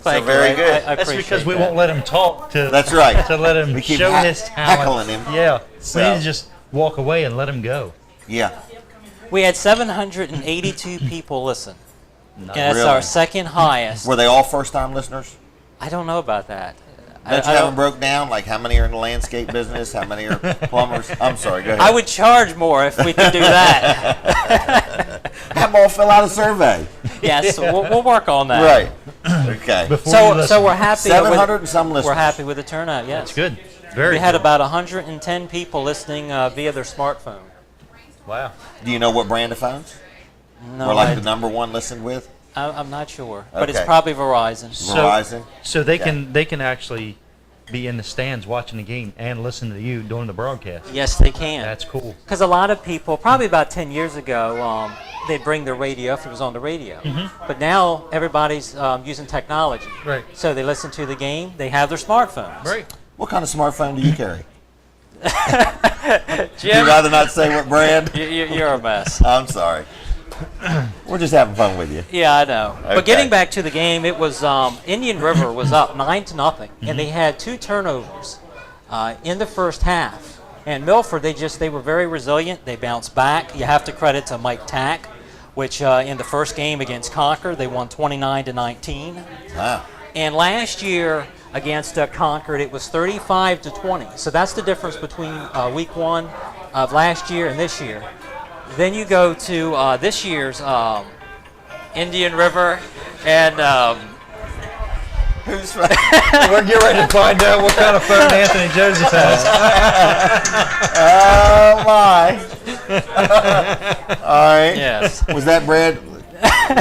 Thank you. very good. I That's appreciate because we that. won't let him talk to. That's right. To let him We keep show his talent. heckling him. Yeah. So- We need to just walk away and let him go. Yeah. We had 782 people listen. And that's Really? our second highest. Were they all first-time listeners? I don't know about that. Don't you I have don't- them broke down? Like how many are in the landscape business? How many are plumbers? I'm sorry, go ahead. I would charge more if we could do that. have them all fill out a survey. Yes, we'll work on that. Right. Okay. Before you So, listen. so we're happy. 700 and some listeners. We're happy with the turnout. Yes, That's good. Very We had good. about 110 people listening via their smartphone. Wow. Do you know what brand of phones? No, Or like I, the number one listened with? I'm not sure, but it's Okay. probably Verizon. Verizon? So they Okay. can actually be in the stands watching the game and listen to you during the broadcast. Yes, they can. That's cool. Because a lot of people, probably about 10 years ago, they'd bring their radio if it was on the radio. But now everybody's using technology. Right. So they listen to the game, they have their smartphones. Right. What kind of smartphone do you carry? You'd Jim, rather not say what brand? you're a mess. I'm sorry. We're just having fun with you. Yeah, I know. Okay. But getting back to the game, it was Indian River was up 9-0, and they had 2 turnovers in the first half. And Milford, they were very resilient. They bounced back. You have to credit to Mike Tack, which in the first game against Concord, they won 29-19. Wow. And last year against Concord, it was 35-20. So that's the difference between week 1 of last year and this year. Then you go to this year's Indian River, and Who's right? We're getting ready to find out what kind of phone Anthony Joseph has. Oh my! All right. yes, Was that Brad?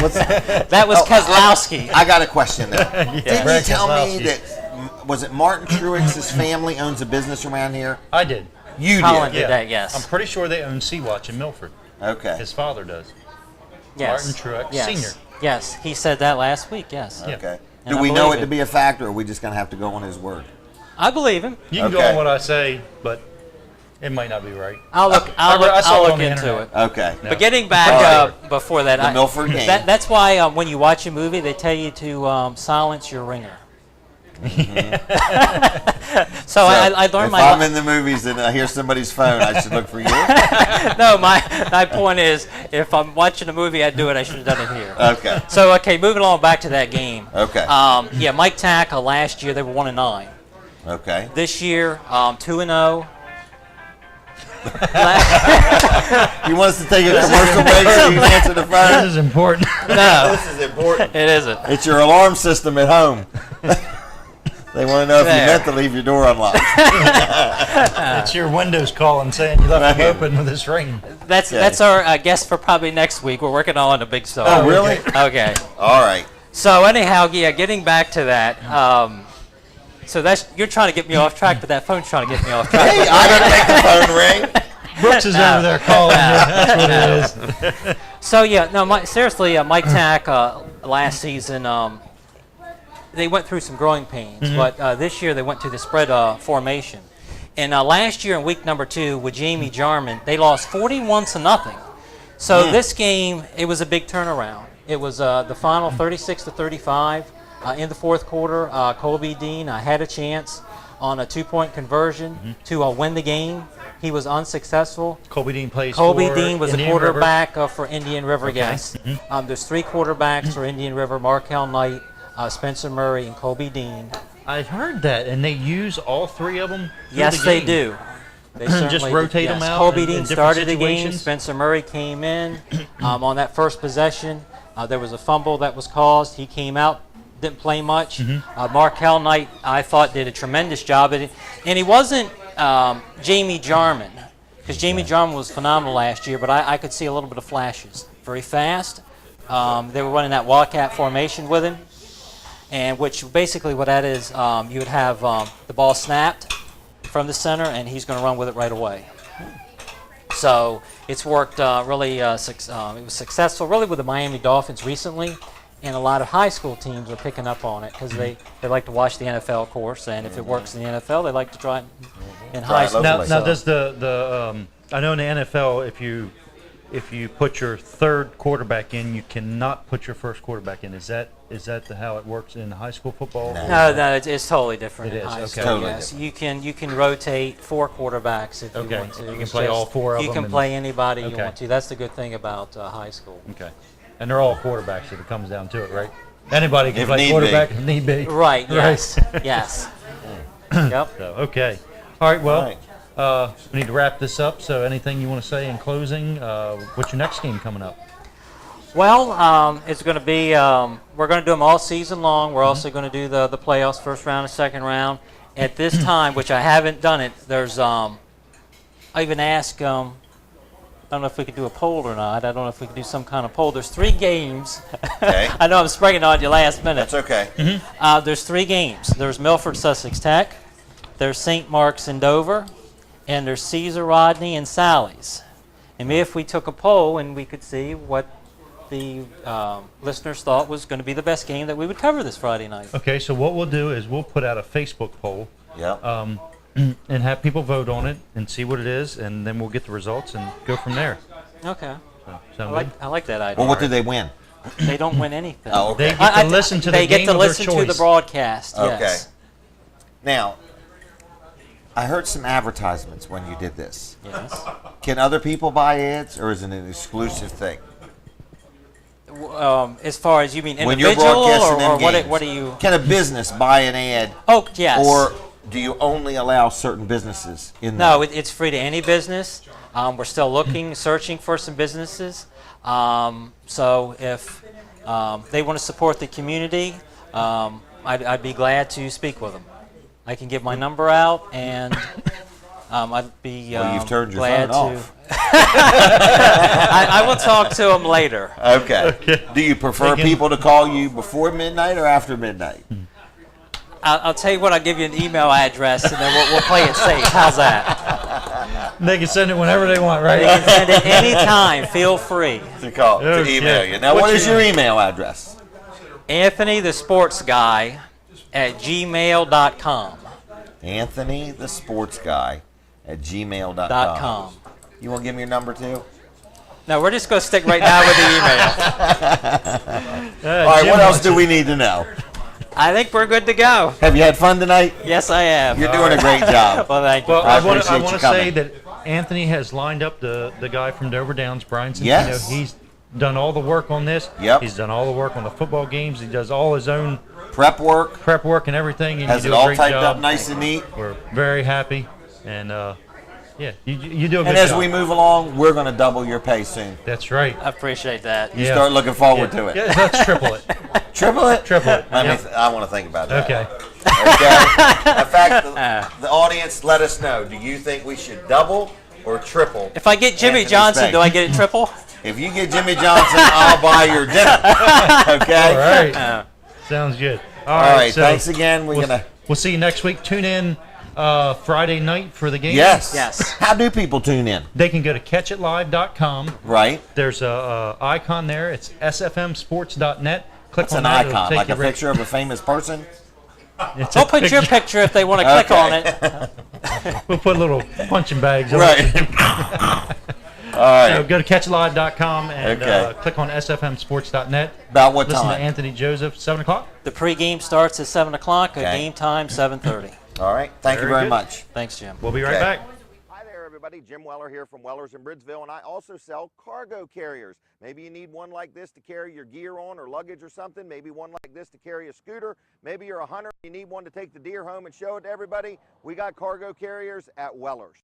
What's, that was Kozlowski. I got a question there. Didn't you Brad tell me Keselowski. that was it Martin Truex's family owns a business around here? I did. You Colin did. did that, yes. I'm pretty sure they own Sea-Watch in Milford. Okay. His father does. Yes. Martin Truex yes. Sr. Yes, he said that last week. Yes, Yeah. Okay. And Do I we know believe it to it. be a fact, or are we just gonna have to go on his word? I believe him. You can go Okay. on what I say, but it might not be right. I'll look. I saw I'll it look on the into internet. it. Okay. No. But getting back All before that, The Milford game. That's why when you watch a movie, they tell you to silence your ringer. So I learned if my. I'm in the movies and I hear somebody's phone, I should look for you. No, my point is, if I'm watching a movie, I'd do it. I should have done it here. Okay. So moving along back to that game. Okay. Yeah, Mike Tack last year they were 1-9. Okay. This year 2-0. You want us to take a commercial break so you can answer the This phone? is important. No, This is important. it isn't. It's your alarm system at home. They want to know if you There. meant to leave your door unlocked. It's your Windows calling saying you left them Right. open with this ring. That's our guest for probably next week. We're working on a big song. Oh, really? Okay. All right. So anyhow, yeah, getting back to that. So you're trying to get me off track, but that phone's trying to get me off track. Hey, I gotta make the phone ring. Brooks is over there calling you. That's what it is. So yeah, no, seriously, Mike Tack last season, they went through some growing pains, but this year they went to the spread formation. And last year in week number 2 with Jamie Jarman, they lost 41-0. So this game, it was a big turnaround. It was the final 36-35 in the fourth quarter. Colby Dean had a chance on a 2-point conversion to win the game. He was unsuccessful. Colby Dean plays Colby for Dean was the Indian River. quarterback for Indian River, Okay. yes. There's 3 quarterbacks for Indian River: Markel Knight, Spencer Murray, and Colby Dean. I heard that, and they use all 3 of them. Yes, the they game. do. They Just certainly rotate do. them Yes. out Colby in Dean different started the game. situations? Spencer Murray came in on that first possession. There was a fumble that was caused. He came out, didn't play much. Markel Knight, I thought, did a tremendous job at it. And he wasn't Jamie Jarman, because Jamie Jarman was phenomenal last year, but I could see a little bit of flashes. Very fast. They were running that Wildcat formation with him, and which basically what that is, you would have the ball snapped from the center, and he's going to run with it right away. So it's worked really. It was successful really with the Miami Dolphins recently, and a lot of high school teams are picking up on it because they like to watch the NFL course, and if it works in the NFL, they like to try it in high it school. locally. Now So- does the I know in the NFL if you put your third quarterback in, you cannot put your first quarterback in. Is that how it works in high school football? No, it's totally different It in is, high okay. school. Totally Yes, you can rotate 4 quarterbacks if Okay. you want to. You can It's play all 4 of You them can and- play anybody you Okay. want to. That's the good thing about high school. Okay. And they're all quarterbacks if it comes down to it, right? Anybody can If play need quarterback be. if need be. Right. Right. Yes. Yes. Yep. So, okay. All right, well, All right. we need to wrap this up. So anything you want to say in closing? What's your next game coming up? Well, it's going to be. We're going to do them all season long. We're also going to do the playoffs, first round and second round. At this time, which I haven't done it, there's. I even asked. I don't know if we could do a poll or not. I don't know if we could do some kind of poll. There's 3 games. Okay. I know I'm springing on you last minute. That's okay. There's 3 games. There's Milford Sussex Tech, there's St. Mark's and Dover, and there's Caesar Rodney and Sally's. And if we took a poll and we could see what the listeners thought was going to be the best game that we would cover this Friday night. Okay, so what we'll do is we'll put out a Facebook poll Yep. and have people vote on it and see what it is, and then we'll get the results and go from there. Okay. So I like that idea. Well, what did they win? They don't win anything. Oh, okay. They get to listen to the They game get to of their listen to the choice. broadcast. Okay. Yes. Now, I heard some advertisements when you did this. Yes. Can other people buy ads, or is it an exclusive thing? As far as you mean When you're individual, broadcasting them or games, what do you? can a business buy an ad, Oh, yes. or do you only allow certain businesses in there? No, it's free to any business. We're still looking, searching for some businesses. So if they want to support the community, I'd be glad to speak with them. I can give my number out, and I'd be Well, you've turned your glad phone to. off. I will talk to them later. Okay. Do you prefer people to call you before midnight or after midnight? I'll tell you what. I'll give you an email address, and then we'll play it safe. How's that? They can send it whenever they want, You right? can send it anytime. Feel free. To Okay. email you. Now, What's what is your- your email address? Anthony the Sports Guy at gmail.com. Anthony the Sports Guy at gmail.com. .com. You want to give me your number too? No, we're just going to stick right now with the email. All right, what else do we need to know? I think we're good to go. Have you had fun tonight? Yes, I am. You're doing a great job. Well, thank you. Well, I I want appreciate to you say coming. that Anthony has lined up the guy from Dover Downs, Brian Centino. Yes. He's done all the work on this. Yep. He's done all the work on the football games. He does all his own Prep work. prep work and everything. And Has you it do a all great typed job. up nice and neat? We're very happy, and yeah, you do a good And as job. we move along, we're going to double your pay soon. That's right. I appreciate that. You Yeah. start looking forward to it. Yeah, let's triple it. Triple it? Triple it. I Yep. want to think about that. Okay. Okay. In fact, the audience, let us know. Do you think we should double or triple? If I get Jimmy Anthony's Johnson, pay? do I get it triple? If you get Jimmy Johnson, I'll buy your dinner. Okay? All right. Sounds good. All right. so Thanks again. We'll see you next week. Tune in Friday night for the game. Yes. Yes. How do people tune in? They can go to catchitlive.com. Right. There's a icon there. It's sfmsports.net. Click It's on an that. It'll icon, take like you a right- picture of a famous person. It's Don't a put your picture. picture if they want to click on it. We'll put little punching bags on it. Right. All So right. go to catchitlive.com and Okay. click on sfmsports.net. About what Listen to time? Anthony Joseph, 7 o'clock. The pregame starts at 7 o'clock. Okay. Game time, 7:30. All right. Thank you Very very good. much. Thanks, Jim. We'll be right Okay. back. Hi there, everybody. Jim Weller here from Weller's in Bridgeville, and I also sell cargo carriers. Maybe you need one like this to carry your gear on or luggage or something. Maybe one like this to carry a scooter. Maybe you're a hunter. You need one to take the deer home and show it to everybody. We got cargo carriers at Weller's.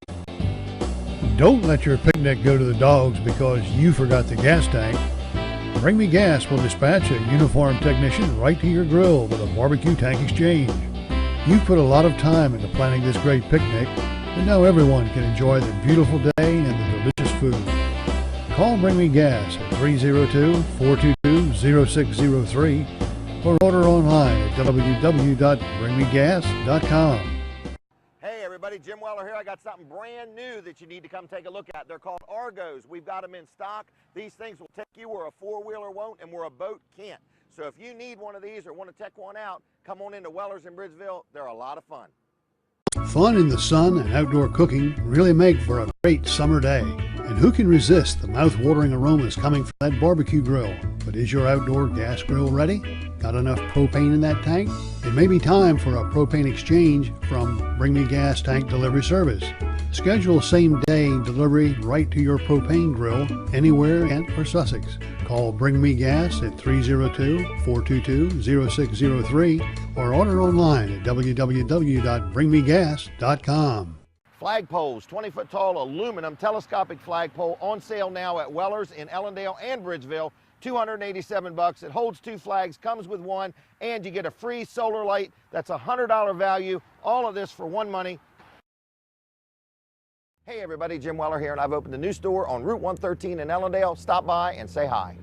Don't let your picnic go to the dogs because you forgot the gas tank. Bring Me Gas will dispatch a uniformed technician right to your grill with a barbecue tank exchange. You've put a lot of time into planning this great picnic, and now everyone can enjoy the beautiful day and the delicious food. Call Bring Me Gas at 302-422-0603 or order online at www.bringmegas.com. Hey everybody, Jim Weller here. I got something brand new that you need to come take a look at. They're called Argos. We've got them in stock. These things will take you where a four-wheeler won't and where a boat can't. So if you need one of these or want to check one out, come on into Weller's in Bridgeville. They're a lot of fun. Fun in the sun and outdoor cooking really make for a great summer day. And who can resist the mouth-watering aromas coming from that barbecue grill? But is your outdoor gas grill ready? Got enough propane in that tank? It may be time for a propane exchange from Bring Me Gas Tank Delivery Service. Schedule same-day delivery right to your propane grill anywhere in Kent or Sussex. Call Bring Me Gas at 302-422-0603 or order online at www.bringmegas.com. Flagpoles, 20-foot tall aluminum telescopic flagpole on sale now at Weller's in Ellendale and Bridgeville. $287. It holds 2 flags, comes with one, and you get a free solar light. That's a $100 value. All of this for one money. Hey everybody, Jim Weller here, and I've opened a new store on Route 113 in Ellendale. Stop by and say hi.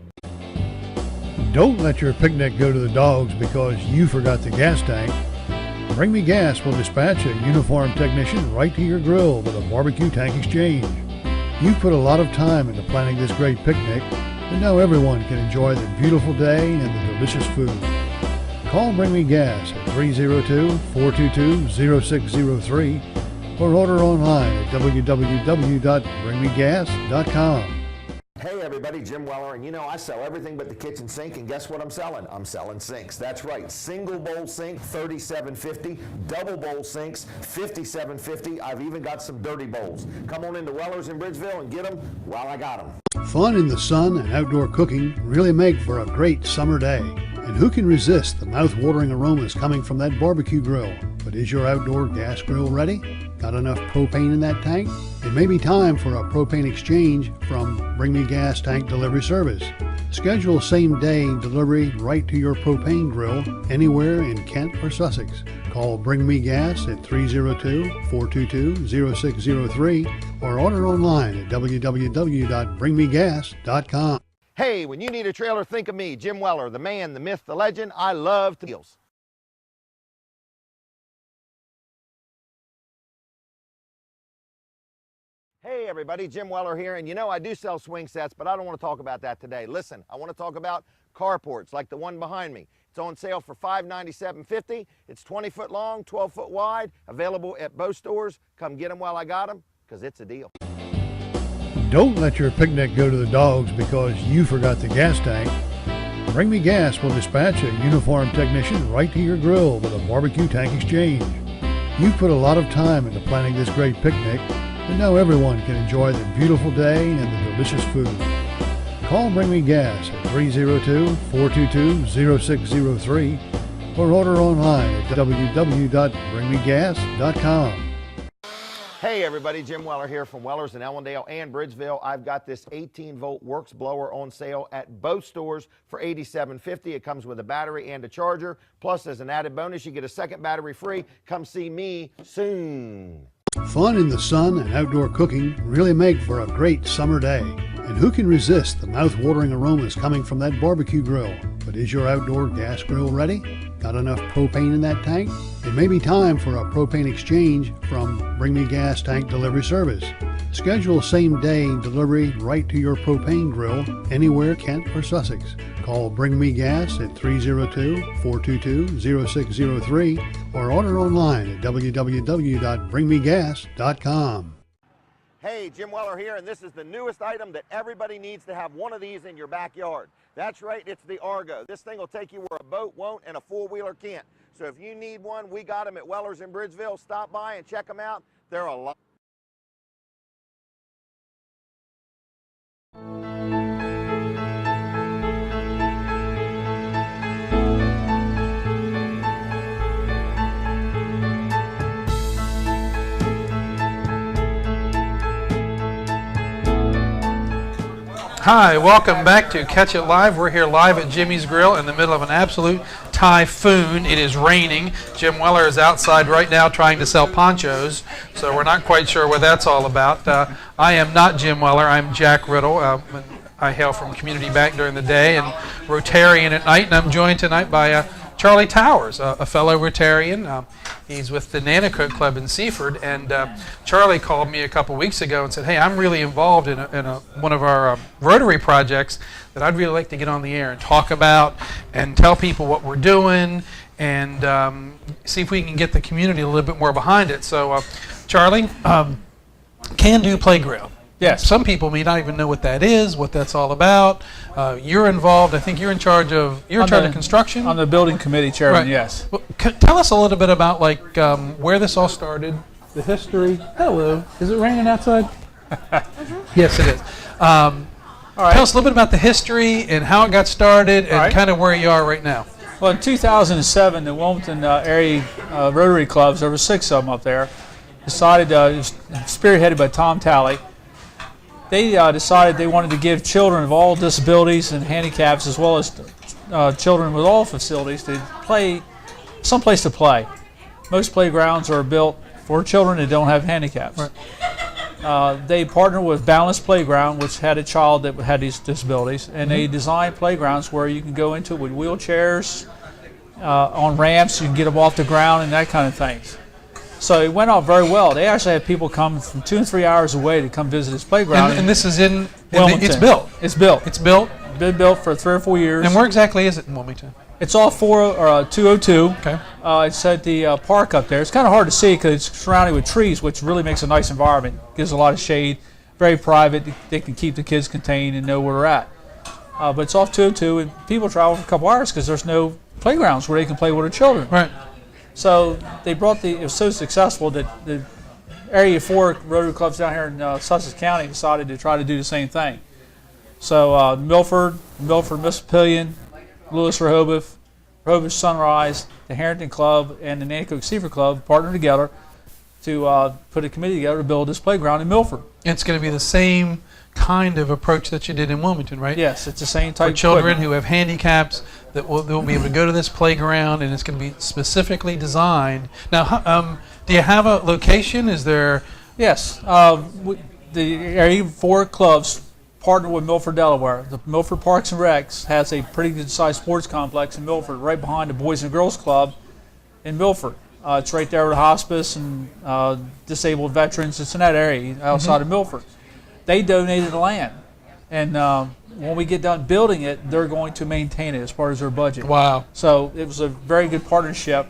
Don't let your picnic go to the dogs because you forgot the gas tank. Bring Me Gas will dispatch a uniformed technician right to your grill with a barbecue tank exchange. You've put a lot of time into planning this great picnic, and now everyone can enjoy the beautiful day and the delicious food. Call Bring Me Gas at 302-422-0603 or order online at www.bringmegas.com. Hey everybody, Jim Weller, and you know I sell everything but the kitchen sink, and guess what I'm selling? I'm selling sinks. That's right, single bowl sink, $37.50, double bowl sinks, $57.50. I've even got some dirty bowls. Come on into Weller's in Bridgeville and get them while I got them. Fun in the sun and outdoor cooking really make for a great summer day. And who can resist the mouth-watering aromas coming from that barbecue grill? But is your outdoor gas grill ready? Got enough propane in that tank? It may be time for a propane exchange from Bring Me Gas Tank Delivery Service. Schedule same-day delivery right to your propane grill anywhere in Kent or Sussex. Call Bring Me Gas at 302-422-0603 or order online at www.bringmegas.com. Hey, when you need a trailer, think of me, Jim Weller, the man, the myth, the legend. I love deals. Hey everybody, Jim Weller here, and you know I do sell swing sets, but I don't want to talk about that today. Listen, I want to talk about carports like the one behind me. It's on sale for $597.50. It's 20 foot long, 12 foot wide, available at both stores. Come get them while I got them, because it's a deal. Don't let your picnic go to the dogs because you forgot the gas tank. Bring Me Gas will dispatch a uniformed technician right to your grill with a barbecue tank exchange. You've put a lot of time into planning this great picnic, and now everyone can enjoy the beautiful day and the delicious food. Call Bring Me Gas at 302-422-0603 or order online at www.bringmegas.com. Hey everybody, Jim Weller here from Weller's in Ellendale and Bridgeville. I've got this 18-volt Works blower on sale at both stores for $87.50. It comes with a battery and a charger. Plus, as an added bonus, you get a second battery free. Come see me soon. Fun in the sun and outdoor cooking really make for a great summer day. And who can resist the mouth-watering aromas coming from that barbecue grill? But is your outdoor gas grill ready? Got enough propane in that tank? It may be time for a propane exchange from Bring Me Gas Tank Delivery Service. Schedule same-day delivery right to your propane grill anywhere Kent or Sussex. Call Bring Me Gas at 302-422-0603 or order online at www.bringmegas.com. Hey, Jim Weller here, and this is the newest item that everybody needs to have one of these in your backyard. That's right, it's the Argo. This thing will take you where a boat won't and a four-wheeler can't. So if you need one, we got them at Weller's in Bridgeville. Stop by and check them out. They're a lot. Hi, welcome back to Catch It Live. We're here live at Jimmy's Grill in the middle of an absolute typhoon. It is raining. Jim Weller is outside right now trying to sell ponchos, so we're not quite sure what that's all about. I am not Jim Weller. I'm Jack Riddle. I hail from Community Bank during the day and Rotarian at night, and I'm joined tonight by Charlie Towers, a fellow Rotarian. He's with the Nanticoke Club in Seaford, and Charlie called me a couple weeks ago and said, hey, I'm really involved in one of our Rotary projects that I'd really like to get on the air and talk about and tell people what we're doing and see if we can get the community a little bit more behind it. So, Charlie, Can Do Playground. Yes. Some people may not even know what that is, what that's all about. You're involved. I think you're in charge of construction. I'm the building committee chairman. Right. Yes. Well, tell us a little bit about where this all started, the history. Hello. Is it raining outside? Yes, it is. All right. Tell us a little bit about the history and how it got started and kind of where you are right now. Well, in 2007, the Wilmington area Rotary clubs, there were 6 of them up there, decided, it was spearheaded by Tom Talley. They decided they wanted to give children of all disabilities and handicaps, as well as children with all facilities, to play, someplace to play. Most playgrounds are built for children that don't have handicaps. Right. They partnered with Balanced Playground, which had a child that had these disabilities, and they designed playgrounds where you can go into it with wheelchairs, on ramps, you can get them off the ground and that kind of things. So it went off very well. They actually had people come from 2 and 3 hours away to come visit this playground. And this is in Wilmington. It's built. It's built. It's built. Been built for 3 or 4 years. And where exactly is it in Wilmington? It's off 202. Okay. It's at the park up there. It's kind of hard to see because it's surrounded with trees, which really makes a nice environment. Gives a lot of shade. very private. They can keep the kids contained and know where they're at. But it's off 202, and people travel for a couple hours because there's no playgrounds where they can play with their children. Right. So they brought it was so successful that the Area 4 Rotary clubs down here in Sussex County decided to try to do the same thing. So Milford, Mississippian, Lewis Rehoboth, Rehoboth Sunrise, the Harrington Club, and the Nanticoke Seaford Club partnered together to put a committee together to build this playground in Milford. It's going to be the same kind of approach that you did in Wilmington, right? Yes, it's the same type For of children equipment. who have handicaps, they'll be able to go to this playground, and it's going to be specifically designed. Now, do you have a location? Is there? Yes, the Area 4 clubs partner with Milford, Delaware. The Milford Parks and Recs has a pretty good sized sports complex in Milford, right behind the Boys and Girls Club in Milford. It's right there with the hospice and disabled veterans. It's in that area outside of Milford. They donated the land, and when we get done building it, they're going to maintain it as part of their budget. Wow. So it was a very good partnership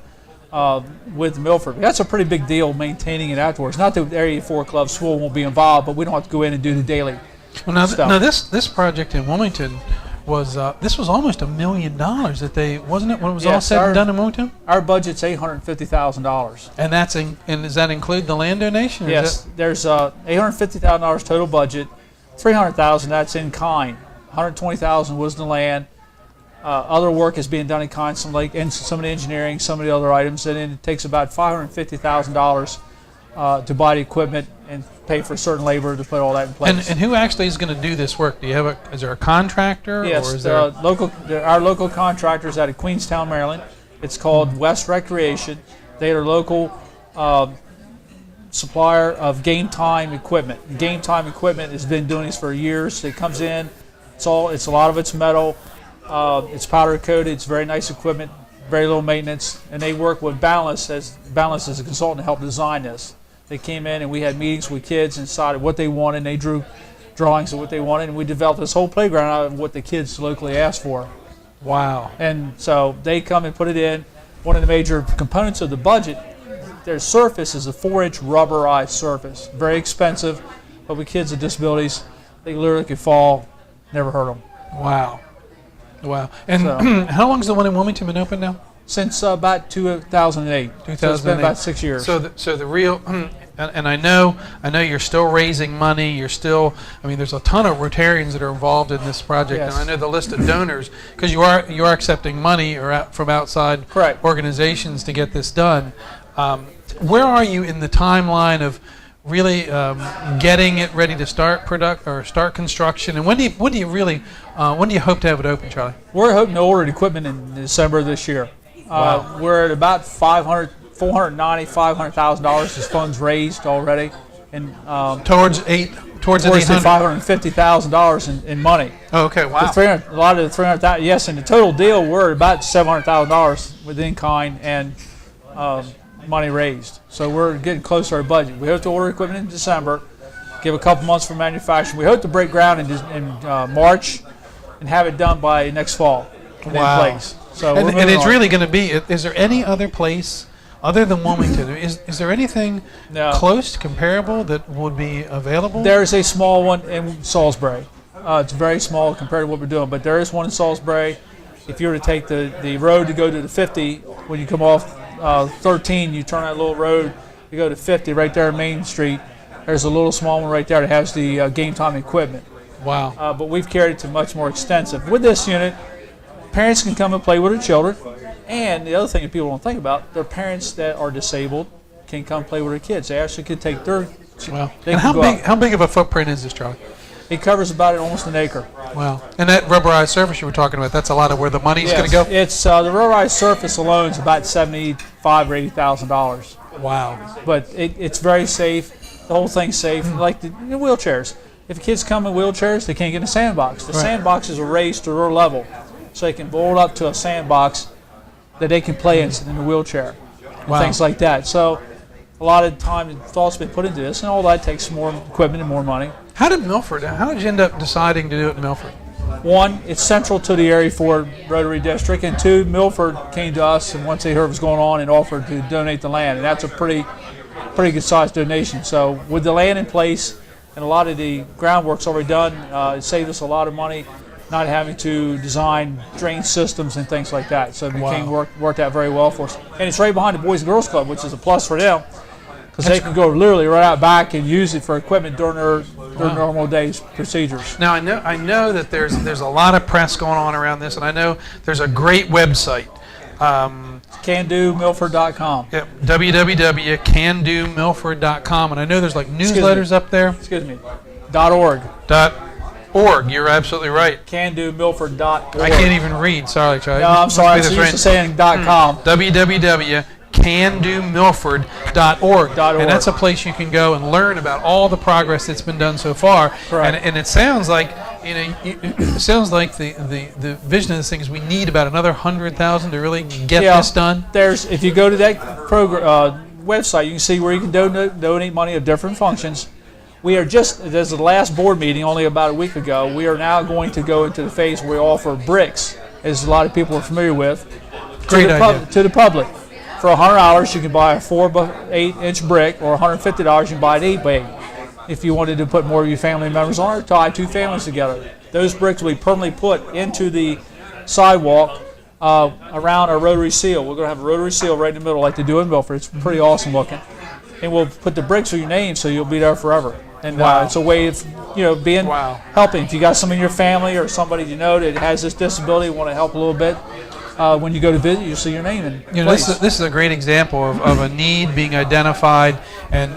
with Milford. That's a pretty big deal, maintaining it outdoors. Not that the Area 4 Club school won't be involved, but we don't have to go in and do the daily stuff. Now this project in Wilmington was this was almost $1 million that they wasn't it when it was all said and done in Wilmington? Our budget's $850,000. And and does that include the land donation? Or Yes, there's $850,000 total budget. $300,000 that's in kind. $120,000 was the land. Other work is being done in kind, some of the engineering, some of the other items, and then it takes about $550,000 to buy the equipment and pay for certain labor to put all that in place. And who actually is going to do this work? Do you have is there a contractor? Yes, or is there our local contractors out of Queenstown, Maryland. It's called West Recreation. They are local supplier of Game Time equipment. Game Time equipment has been doing this for years. It comes in, it's a lot of it's metal. It's powder coated. It's very nice equipment, very little maintenance, and they work with Balance as a consultant to help design this. They came in and we had meetings with kids and decided what they wanted, and they drew drawings of what they wanted, and we developed this whole playground out of what the kids locally asked for. Wow. And so they come and put it in. One of the major components of the budget, their surface is a 4-inch rubberized surface. Very expensive, but with kids with disabilities, they literally could fall, never hurt them. Wow. Wow. And So- how long has the one in Wilmington been open now? Since about 2008. So it's been about 6 years. So the real, and I know you're still raising money. You're still, there's a ton of Rotarians that are involved in this project, Yes. and I know the list of donors because you are accepting money from outside Correct. organizations to get this done. Where are you in the timeline of really getting it ready to start start construction? And when do you hope to have it open, Charlie? We're hoping to order the equipment in December of this year. Wow. We're at about $500,000 is funds raised already, and Towards the towards the 800. $550,000 in money. Oh, okay. Wow. A lot of the $300,000. Yes, in the total deal, we're at about $700,000 within kind and money raised. So we're getting close to our budget. We hope to order equipment in December, give a couple months for manufacturing. We hope to break ground in March and have it done by next fall. and Wow. in place. So we're And moving it's on. really going to be, is there any other place other than Wilmington? Is there anything No. close, comparable that would be available? There's a small one in Salisbury. It's very small compared to what we're doing, but there is one in Salisbury. If you were to take the road to go to the 50, when you come off 13, you turn that little road, you go to 50 right there on Main Street. There's a little small one right there that has the Game Time equipment. Wow. But we've carried it to much more extensive. With this unit, parents can come and play with their children. And the other thing that people don't think about, their parents that are disabled can come play with their kids. They actually could take their... Wow. They And can go out. how big of a footprint is this, Charlie? It covers about almost an acre. Wow. And that rubberized surface you were talking about, that's a lot of where the money's going to go? It's the rubberized surface alone is about $75,000 or $80,000. Wow. But it's very safe. The whole thing's safe. Like the wheelchairs. If kids come in wheelchairs, they can't get in a sandbox. The Right. sandboxes are raised to their level, so they can bolt up to a sandbox that they can play in the wheelchair. And Wow. things like that. So a lot of time and thought's been put into this, and all that takes more equipment and more money. How did you end up deciding to do it in Milford? One, it's central to the Area 4 Rotary District, and two, Milford came to us and once they heard what was going on and offered to donate the land, and that's a pretty good sized donation. So with the land in place, and a lot of the groundwork's already done. It saved us a lot of money, not having to design drain systems and things like that. So it worked out very well for us. And it's right behind the Boys and Girls Club, which is a plus for them, because they can go literally right out back and use it for equipment during their normal day's procedures. Now I know that there's a lot of press going on around this, and I know there's a great website. CanDoMilford.com. Yep, www.CanDoMilford.com, and I know there's like newsletters up there. Excuse me. .org. .org. You're absolutely right. CanDoMilford.org. I can't even read. Sorry, Charlie. No, I'm sorry. I'm used to saying .com. www.CanDoMilford.org. And that's a place you can go and learn about all the progress that's been done so far. Correct. And it sounds like, it sounds like the vision of this thing is we need about another 100,000 to really get this done. If you go to that website, you can see where you can donate money of different functions. We are just, as the last board meeting only about a week ago, we are now going to go into the phase where we offer bricks, as a lot of people are familiar with, to the public. For $100, you can buy a 4x8-inch brick, or $150, you can buy an 8x8. If you wanted to put more of your family members on, or tie two families together. Those bricks will be permanently put into the sidewalk around our rotary seal. We're going to have a rotary seal right in the middle like they do in Milford. It's pretty awesome looking. And we'll put the bricks with your name so you'll be there forever. And it's a way of helping. If you got somebody in your family or somebody you know that has this disability, want to help a little bit, when you go to visit, you'll see your name in place. This is a great example of a need being identified, and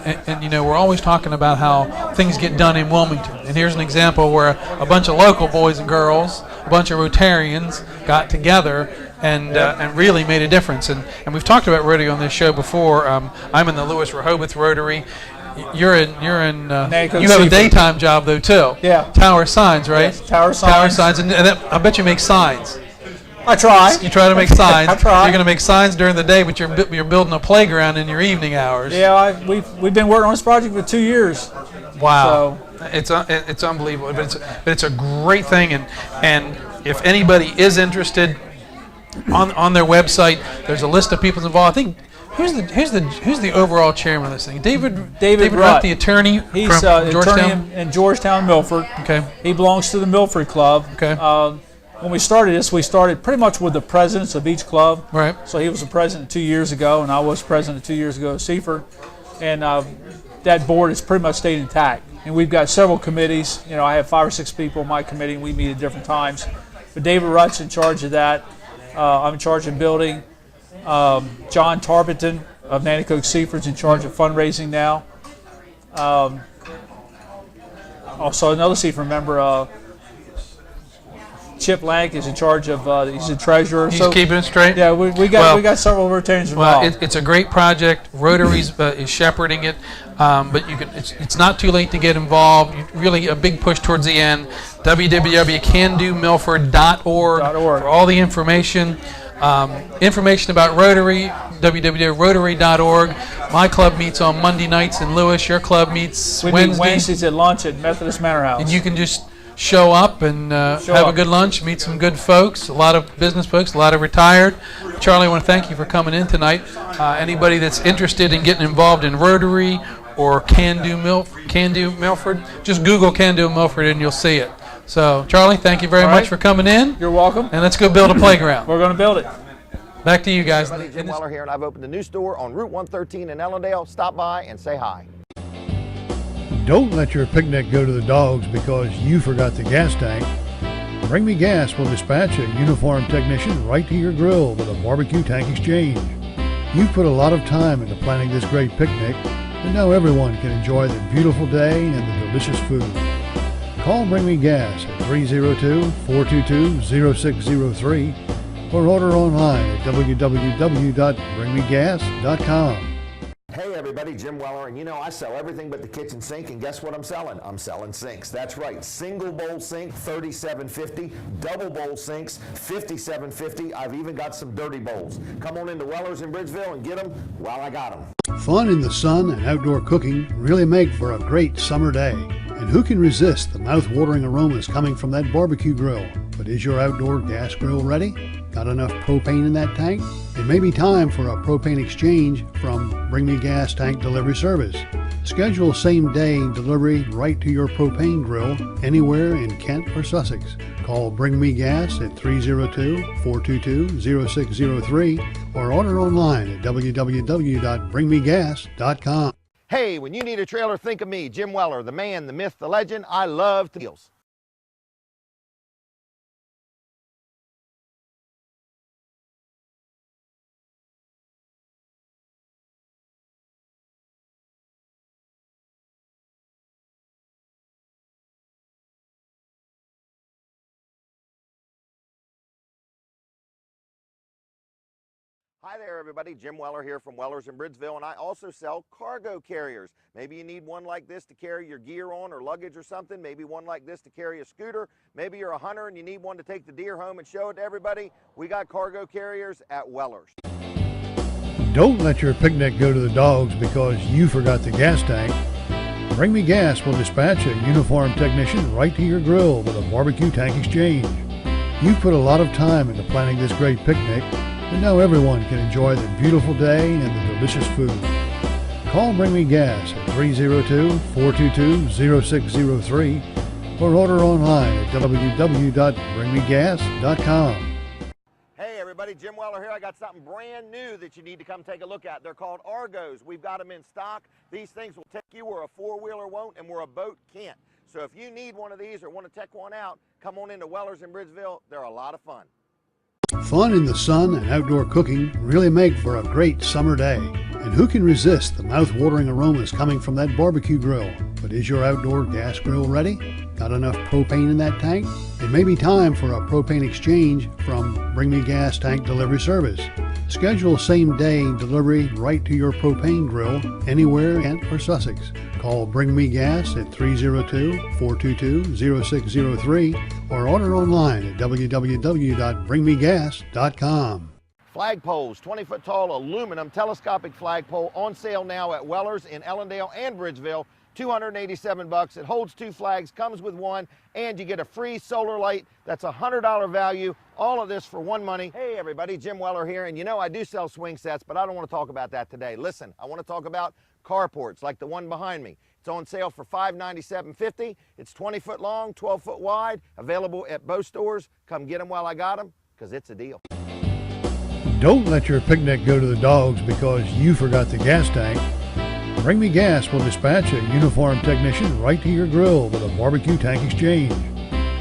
we're always talking about how things get done in Wilmington. And here's an example where a bunch of local boys and girls, a bunch of Rotarians got together and really made a difference. And we've talked about Rotary on this show before. I'm in the Lewis Rehoboth Rotary. You have a daytime job though too. Yeah. Tower Signs, right? Yes, Tower Signs. Tower Signs, and I bet you make signs. I try. You try to make signs. I try. You're going to make signs during the day, but you're building a playground in your evening hours. Yeah, we've been working on this project for 2 years. Wow. So. It's unbelievable, but it's a great thing, and if anybody is interested, on their website, there's a list of people involved. I think who's the overall chairman of this thing? David Rutt, the attorney. He's from Georgetown? Attorney in Georgetown, Milford. Okay. He belongs to the Milford Club. Okay. When we started this, we started pretty much with the presidents of each club. Right. So he was the president 2 years ago, and I was president 2 years ago of Seaford. And that board has pretty much stayed intact. And we've got several committees. I have 5 or 6 people on my committee, and we meet at different times. But David Rutt's in charge of that. I'm in charge of building. John Tarbiton of Nanticoke Seaford's in charge of fundraising now. Also, another Seaford member, Chip Lank, is in charge of. He's the treasurer. He's keeping it straight. Yeah, we got several Rotarians involved. Well, it's a great project. Rotary's is shepherding it, but it's not too late to get involved. Really, a big push towards the end. www.CanDoMilford.org for all the information. Information about Rotary, www.rotary.org. My club meets on Monday nights in Lewis. Your club meets Wednesdays at lunch at Methodist Manor House. And you can just show up and have a good lunch, meet some good folks, a lot of business folks, a lot of retired. Charlie, I want to thank you for coming in tonight. Anybody that's interested in getting involved in Rotary or Can Do Milford, just Google Can Do Milford and you'll see it. So, Charlie, thank you very much for coming in. You're welcome. And let's go build a playground. We're going to build it. Back to you guys. Jim Weller here, and I've opened a new store on Route 113 in Ellendale. Stop by and say hi. Don't let your picnic go to the dogs because you forgot the gas tank. Bring Me Gas will dispatch a uniformed technician right to your grill with a barbecue tank exchange. You've put a lot of time into planning this great picnic, and now everyone can enjoy the beautiful day and the delicious food. Call Bring Me Gas at 302-422-0603 or order online at www.bringmegas.com. Hey everybody, Jim Weller, and I sell everything but the kitchen sink, and guess what I'm selling? I'm selling sinks. That's right, single bowl sink, $37.50, double bowl sinks, $57.50. I've even got some dirty bowls. Come on into Weller's in Bridgeville and get them while I got them. Fun in the sun and outdoor cooking really make for a great summer day. And who can resist the mouth-watering aromas coming from that barbecue grill? But is your outdoor gas grill ready? Got enough propane in that tank? It may be time for a propane exchange from Bring Me Gas Tank Delivery Service. Schedule same-day delivery right to your propane grill anywhere in Kent or Sussex. Call Bring Me Gas at 302-422-0603 or order online at www.bringmegas.com. Hey, when you need a trailer, think of me, Jim Weller, the man, the myth, the legend. I love deals. Hi there, everybody. Jim Weller here from Weller's in Bridgeville, and I also sell cargo carriers. Maybe you need one like this to carry your gear on or luggage or something. Maybe one like this to carry a scooter. Maybe you're a hunter and you need one to take the deer home and show it to everybody. We got cargo carriers at Weller's. Don't let your picnic go to the dogs because you forgot the gas tank. Bring Me Gas will dispatch a uniformed technician right to your grill with a barbecue tank exchange. You've put a lot of time into planning this great picnic, and now everyone can enjoy the beautiful day and the delicious food. Call Bring Me Gas at 302-422-0603 or order online at www.bringmegas.com. Hey everybody, Jim Weller here. I got something brand new that you need to come take a look at. They're called Argos. We've got them in stock. These things will take you where a four-wheeler won't and where a boat can't. So if you need one of these or want to check one out, come on into Weller's in Bridgeville. They're a lot of fun. Fun in the sun and outdoor cooking really make for a great summer day. And who can resist the mouth-watering aromas coming from that barbecue grill? But is your outdoor gas grill ready? Got enough propane in that tank? It may be time for a propane exchange from Bring Me Gas Tank Delivery Service. Schedule same-day delivery right to your propane grill anywhere in Kent or Sussex. Call Bring Me Gas at 302-422-0603 or order online at www.bringmegas.com. Flagpoles, 20-foot tall aluminum telescopic flagpole on sale now at Weller's in Ellendale and Bridgeville. $287. It holds two flags, comes with one, and you get a free solar light. That's a $100 value. All of this for one money. Hey everybody, Jim Weller here, and you know I do sell swing sets, but I don't want to talk about that today. Listen, I want to talk about carports like the one behind me. It's on sale for $597.50. It's 20-foot long, 12-foot wide, available at both stores. Come get them while I got them, because it's a deal. Don't let your picnic go to the dogs because you forgot the gas tank. Bring Me Gas will dispatch a uniformed technician right to your grill with a barbecue tank exchange.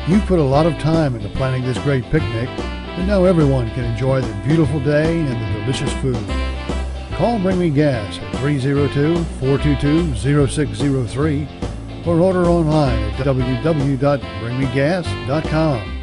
You've put a lot of time into planning this great picnic, and now everyone can enjoy the beautiful day and the delicious food. Call Bring Me Gas at 302-422-0603 or order online at www.bringmegas.com.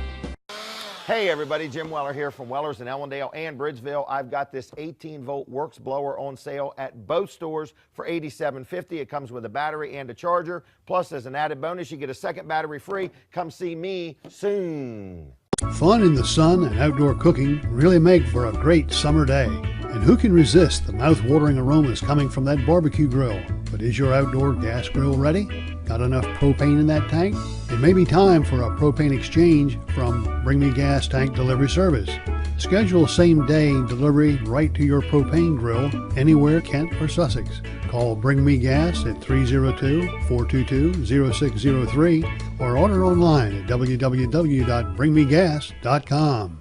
Hey everybody, Jim Weller here from Weller's in Ellendale and Bridgeville. I've got this 18-volt Works blower on sale at both stores for $87.50. It comes with a battery and a charger. Plus, as an added bonus, you get a second battery free. Come see me soon. Fun in the sun and outdoor cooking really make for a great summer day. And who can resist the mouth-watering aromas coming from that barbecue grill? But is your outdoor gas grill ready? Got enough propane in that tank? It may be time for a propane exchange from Bring Me Gas Tank Delivery Service. Schedule same-day delivery right to your propane grill anywhere Kent or Sussex. Call Bring Me Gas at 302-422-0603 or order online at www.bringmegas.com.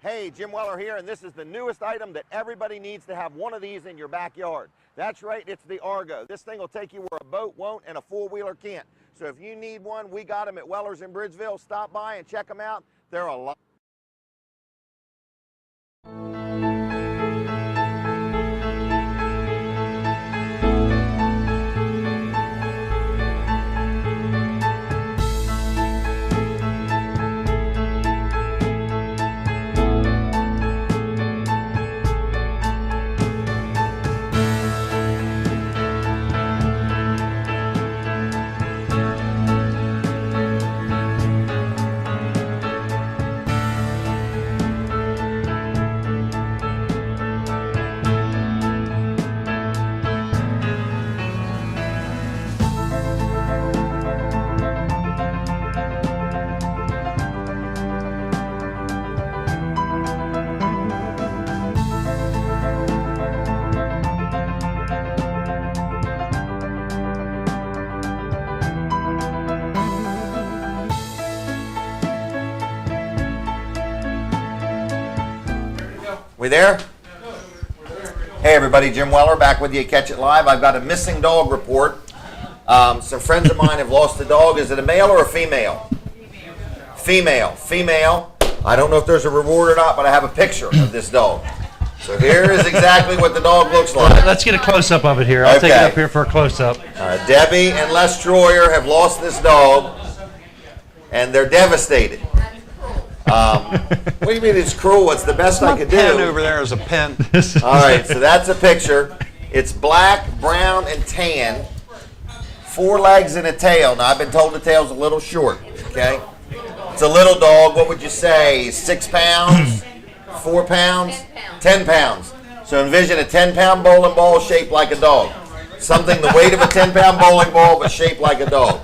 Hey, Jim Weller here, and this is the newest item that everybody needs to have one of these in your backyard. That's right, it's the Argo. This thing will take you where a boat won't and a four-wheeler can't. So if you need one, we got them at Weller's in Bridgeville. Stop by and check them out. They're a lot. We there? Hey everybody, Jim Weller back with you at Catch It Live. I've got a missing dog report. Some friends of mine have lost a dog. Is it a male or a female? Female. Female. I don't know if there's a reward or not, but I have a picture of this dog. So here is exactly what the dog looks like. Let's get a close-up of it here. I'll take it Okay. up here for a close-up. Debbie and Les Troyer have lost this dog, and they're devastated. What do you mean it's cruel? It's the best I could do. Pen over there is a pen. All right, so that's a picture. It's black, brown, and tan. 4 legs and a tail. Now, I've been told the tail's a little short, okay? It's a little dog. What would you say? 6 pounds? 4 pounds? 10 pounds. So envision a 10-pound bowling ball shaped like a dog. Something the weight of a 10-pound bowling ball, but shaped like a dog.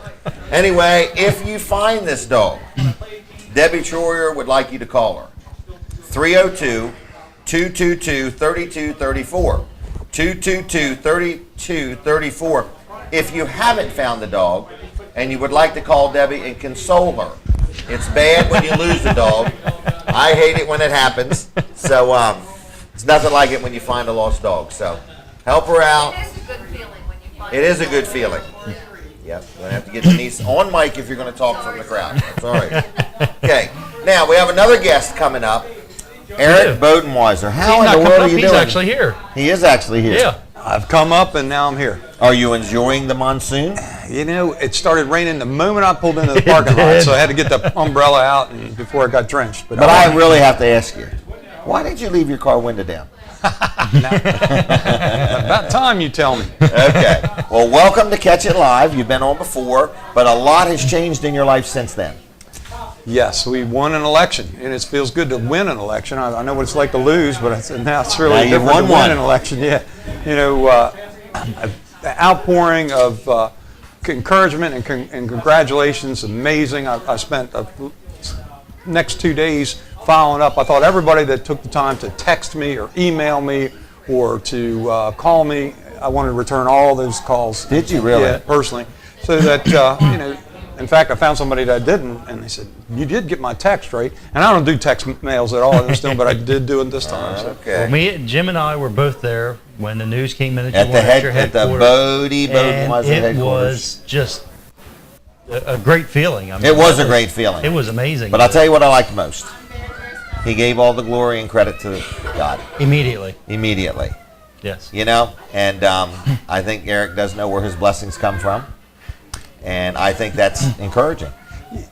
Anyway, if you find this dog, Debbie Troyer would like you to call her. 302-222-3234. 222-3234. If you haven't found the dog and you would like to call Debbie and console her. It's bad when you lose a dog. I hate it when it happens. So it's nothing like it when you find a lost dog. So help her out. It is a good feeling when you find It is a good feeling. Yep, you're going to have to get Denise on mic if you're going to talk from the crowd. That's all right. Okay, now we have another guest coming up. Eric Bodenweiser. How in the world are you doing? He's actually here. He is actually here. Yeah. I've come up and now I'm here. Are you enjoying the monsoon? You know, it started raining the moment I pulled into the parking lot, so I had to get the umbrella out and before it got drenched. But I really have to ask you, why did you leave your car window down? About time you tell me. Okay. Well, welcome to Catch It Live. You've been on before, but a lot has changed in your life since then. Yes, we won an election, and it feels good to win an election. I know what it's like to lose, but now it's really Now you've different to won win an election. Yeah, you know, the outpouring of encouragement and congratulations, amazing. I spent the next 2 days following up. I thought everybody that took the time to text me or email me or to call me, I wanted to return all those calls. Did you really? Yeah, personally. So that, you know, in fact, I found somebody that didn't, and they said, you did get my text, right? And I don't do text mails at all, but I did do it this time. So. Okay. Well, Jim and I were both there when the news came in that you At won your at the headquarters. Bodenweiser And it headquarters. was just a great feeling. I mean, It was a great feeling. It was amazing. But I'll tell you what I liked most. He gave all the glory and credit to God. Immediately. Immediately. Yes. You know? And I think Eric does know where his blessings come from. And I think that's encouraging.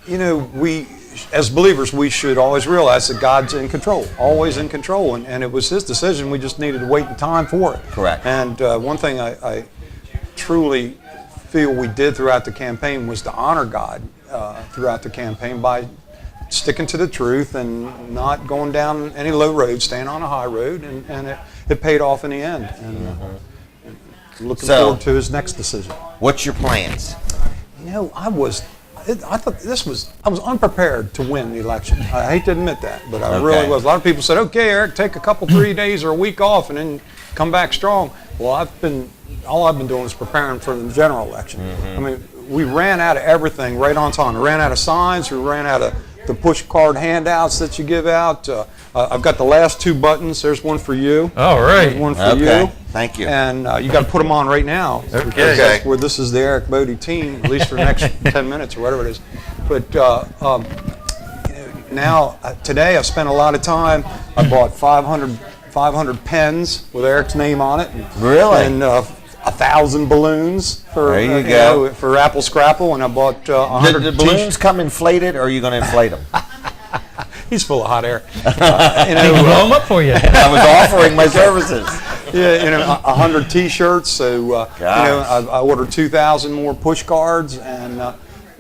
You know, we, as believers, we should always realize that God's in control, always in control. And it was His decision. We just needed to wait in time for it. Correct. And one thing I truly feel we did throughout the campaign was to honor God throughout the campaign by sticking to the truth and not going down any low road, staying on a high road. And it paid off in the end. And looking forward to His next decision. What's your plans? You know, I was unprepared to win the election. I hate to admit that, but I really was. A lot of people said, okay, Eric, take a couple, 3 days or a week off and then come back strong. Well, all I've been doing is preparing for the general election. I mean, we ran out of everything right on time. We ran out of signs. We ran out of the push card handouts that you give out. I've got the last 2 buttons. There's one for you. All right. There's one for you. Thank you. And you got to put them on right now. Okay. That's where this is the Eric Bodie team, at least for the next 10 minutes or whatever it is. But now, today, I've spent a lot of time. I bought 500 pens with Eric's name on it. Really? And 1,000 balloons for there you go. For Apple Scrapple, and I bought 100 Did the balloons come inflated, or are you going to inflate them? He's full of hot air. Blow them up for you. I was offering my services. Yeah, you know, 100 T-shirts. So you know, I ordered 2,000 more push cards. And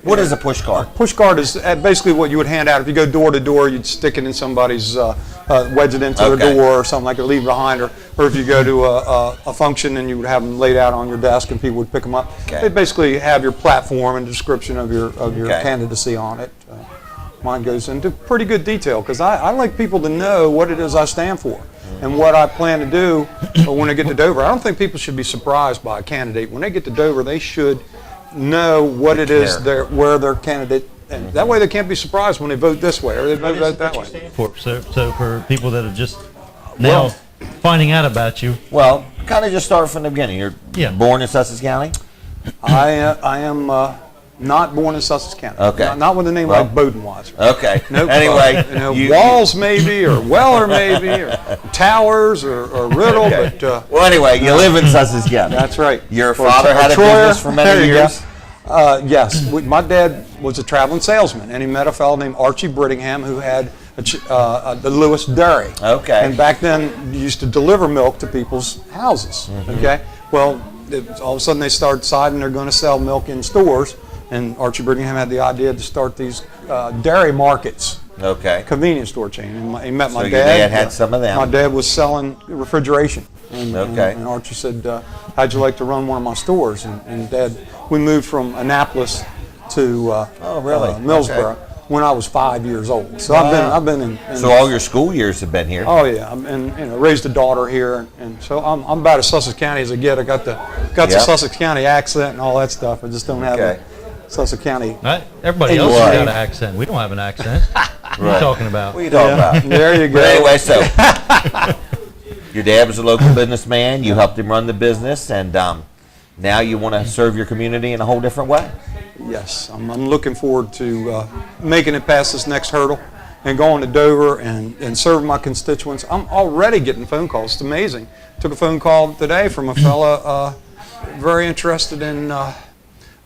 what is a push card? Push card is basically what you would hand out if you go door to door. You'd stick it in somebody's, wedge it into their door or something like that, leave it behind, or if you go to a function and you would have them laid out on your desk and people would pick them up. They basically have your platform and description of your candidacy on it. Mine goes into pretty good detail because I like people to know what it is I stand for and what I plan to do when they get to Dover. I don't think people should be surprised by a candidate. When they get to Dover, they should know what it is where their candidate, and that way they can't be surprised when they vote this way or they vote that way. So for people that have just now finding out about you. Well, kind of just start from the beginning. You're Yeah. born in Sussex County? I am not born in Sussex County. Okay. Not with a name Well- like Bodenweiser. Okay. Nope. Anyway, Walls maybe, or Weller maybe, or Towers, or Riddle, Okay. but Well, anyway, you live in Sussex County. that's right. Your Or father had a Troyer. business for There many you go. years? Yes. My dad was a traveling salesman, and he met a fellow named Archie Brittingham who had the Lewis Dairy. Okay. And back then, you used to deliver milk to people's houses. Mm-hmm. Okay. Well, all of a sudden they started deciding they're going to sell milk in stores, and Archie Brittingham had the idea to start these dairy markets. Okay. Convenience store chain. And he met my So dad. your dad had some of them. My dad was selling refrigeration. And, Okay. and Archie said, how'd you like to run one of my stores? And Dad, we moved from Annapolis to Oh, really? Millsboro Okay. when I was 5 years old. So I've been in So all your school years have been here? Oh yeah, and raised a daughter here, and so I'm about as Sussex County as I get. I got the Yep. Sussex County accent and all that stuff. I just don't have Okay. a Sussex County. Right? Everybody else has got an accent. We don't have an accent. What are you talking about? What are you talking about? There you go. But anyway, so your dad was a local businessman. You helped him run the business, and now you want to serve your community in a whole different way. Yes, I'm looking forward to making it past this next hurdle and going to Dover and serving my constituents. I'm already getting phone calls. It's amazing. Took a phone call today from a fella very interested in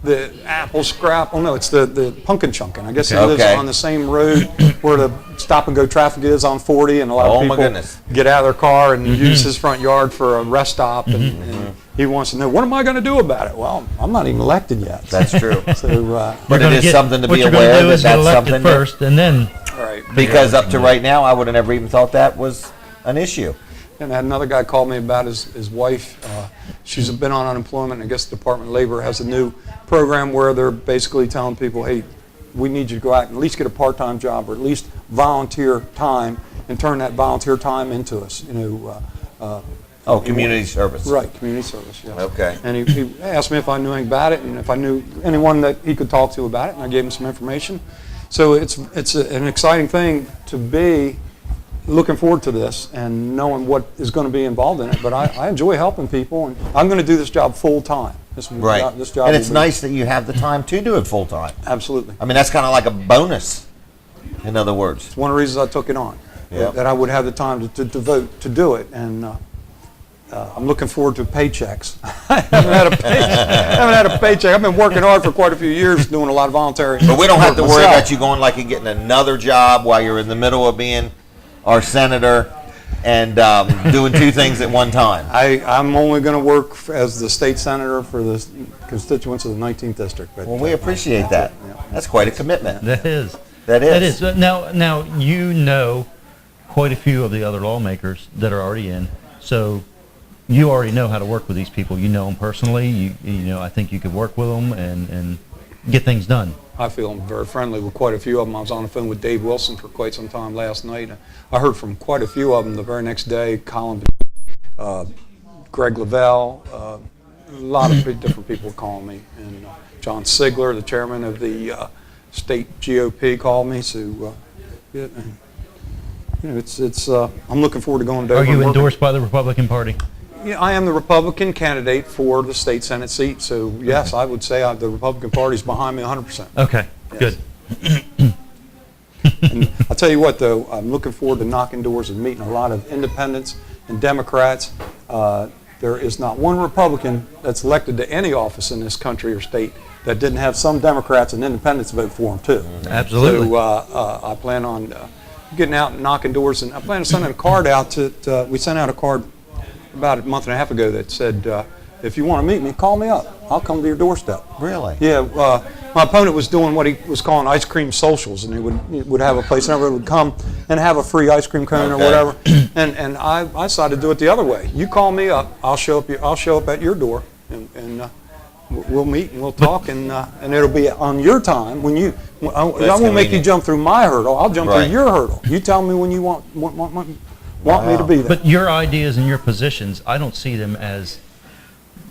the apple scrap. Oh no, it's the pumpkin chunking. I guess he lives Okay. on the same road where the stop and go traffic is on 40, and a lot Oh, of my people goodness. get out of their car and use his front yard for a rest stop. And he wants to know, what am I going to do about it? Well, I'm not even elected yet. That's true. So, But it is something to what be you're gonna aware do that is get that's elected something that- first, and then right. Because up to right now, I would have never even thought that was an issue. And I had another guy call me about his wife. She's been on unemployment. I guess the Department of Labor has a new program where they're basically telling people, hey, we need you to go out and at least get a part-time job or at least volunteer time and turn that volunteer time into us. Oh, community service. Right, community service, yes. Okay. And he asked me if I knew anything about it and if I knew anyone that he could talk to about it, and I gave him some information. So it's an exciting thing to be looking forward to this and knowing what is going to be involved in it. But I enjoy helping people, and I'm going to do this job full time. Right. This job And will it's be- nice that you have the time to do it full time. Absolutely. I mean, that's kind of like a bonus, in other words. It's one of the reasons I took it on. Yeah. That I would have the time to devote to do it, and I'm looking forward to paychecks. I haven't had a paycheck. I've been working hard for quite a few years, doing a lot of voluntary. But we don't have to work worry myself. about you going like and getting another job while you're in the middle of being our senator and doing two things at one time. I'm only going to work as the state senator for the constituents of the 19th district. But, Well, we appreciate that. Yeah. That's quite a commitment. that is. That is. Now you know quite a few of the other lawmakers that are already in, so you already know how to work with these people. You know them personally. You know, I think you could work with them and get things done. I feel I'm very friendly with quite a few of them. I was on the phone with Dave Wilson for quite some time last night. I heard from quite a few of them the very next day. Colin, Greg Lavelle, a lot of different people calling me. And John Sigler, the chairman of the state GOP, called me. So, I'm looking forward to going to Dover. Are you and working. endorsed by the Republican Party? Yeah, I am the Republican candidate for the state Senate seat. So, yes, I would say the Republican Party's behind me 100%. Okay, good. And I'll tell you what, though, I'm looking forward to knocking doors and meeting a lot of independents and Democrats. There is not one Republican that's elected to any office in this country or state that didn't have some Democrats and independents vote for him, too. Absolutely. So I plan on getting out and knocking doors. And I plan on sending a card out we sent out a card about a month and a half ago that said, if you want to meet me, call me up. I'll come to your doorstep. Really? Yeah, my opponent was doing what he was calling ice cream socials, and he would have a place, and everyone would come and have a free ice cream cone or Okay. whatever. And I decided to do it the other way. You call me up, I'll show up at your door, and we'll meet and we'll talk, and it'll be on your time when you. I won't make you convenient. jump through my hurdle. I'll jump Right. through your hurdle. You tell me when you want me to be there. But your ideas and your positions, I don't see them as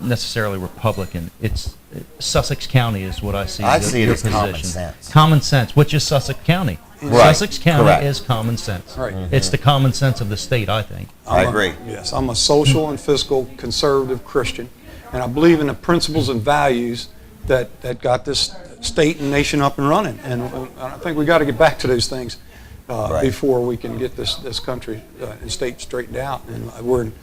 necessarily Republican. It's Sussex County is what I see. I see it your as common position. sense. Common sense, which is Sussex County. Right. Sussex County Correct. is common sense. Right. It's the common sense of the state, I think. I agree. Yes, I'm a social and fiscal conservative Christian, and I believe in the principles and values that got this state and nation up and running. And I think we got to get back to those things Right. before we can get this country and state straightened out. And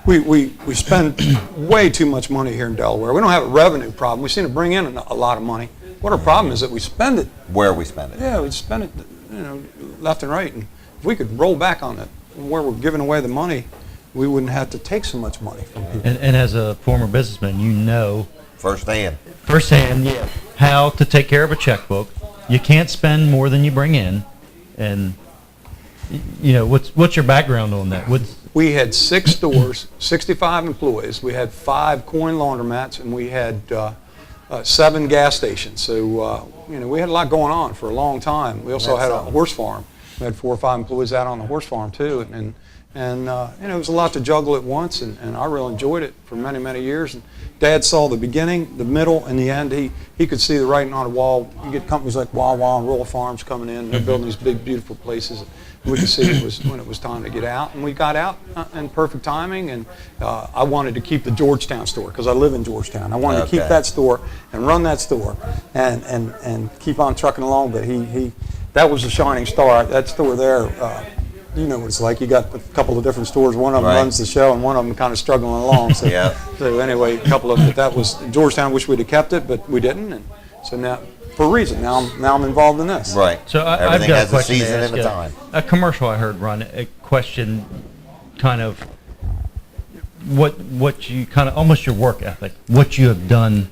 we spend way too much money here in Delaware. We don't have a revenue problem. We seem to bring in a lot of money. What our problem is that we spend it. Where we spend it. Yeah, we spend it, left and right. And if we could roll back on it, where we're giving away the money, we wouldn't have to take so much money from people. And as a former businessman, you know Firsthand. how to take care of a checkbook. You can't spend more than you bring in. And, what's your background on that? We had 6 stores, 65 employees. We had 5 coin laundromats, and we had 7 gas stations. So, we had a lot going on for a long time. We also had a horse farm. We had 4 or 5 employees out on the horse farm, too. And it was a lot to juggle at once, and I really enjoyed it for many, many years. And Dad saw the beginning, the middle, and the end. He could see the writing on the wall. You get companies like Wawa and Royal Farms coming in. They're building these big, beautiful places. We could see when it was time to get out. And we got out in perfect timing. And I wanted to keep the Georgetown store because I live in Georgetown. I wanted to keep that store and run that store and keep on trucking along. But that was a shining star. That store there, you know what it's like. You got a couple of different stores. One of them runs the show, and one of them kind of struggling along. So, so anyway, a couple of them. That was Georgetown. Wish we'd have kept it, but we didn't. And so now, for a reason, now I'm involved in this. Right. So I've Everything got has a question a season to and a time. ask. A commercial I heard run a question, kind of what you kind of almost your work ethic, what you have done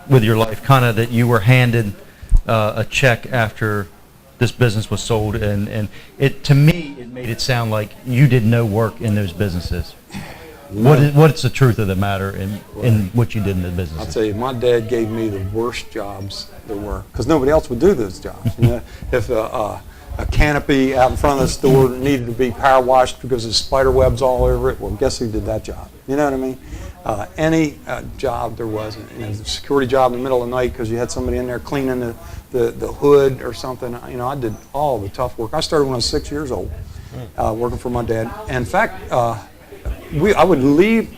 with your life, kind of that you were handed a check after this business was sold, and it, to me, it made it sound like you did no work in those businesses. What's the truth of the matter in what you did in the business? I'll tell you, my dad gave me the worst jobs there were because nobody else would do those jobs. If a canopy out in front of the store needed to be power washed because there's spider webs all over it, well, guess who did that job? You know what I mean? Any job there was, the security job in the middle of the night because you had somebody in there cleaning the hood or something. I did all the tough work. I started when I was 6 years old, working for my dad. And in fact, I would leave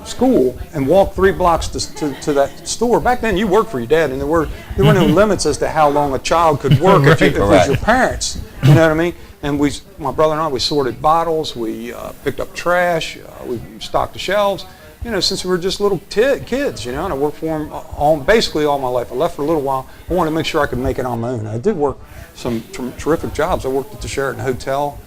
school and walk 3 blocks to that store. Back then, you worked for your dad, and there were no limits as to how long a child could work if it was your parents. You know what I mean? And my brother and I, we sorted bottles, we picked up trash, we stocked the shelves. Since we were just little kids, and I worked for them basically all my life. I left for a little while. I wanted to make sure I could make it on my own. I did work some terrific jobs. I worked at the Sheraton Hotel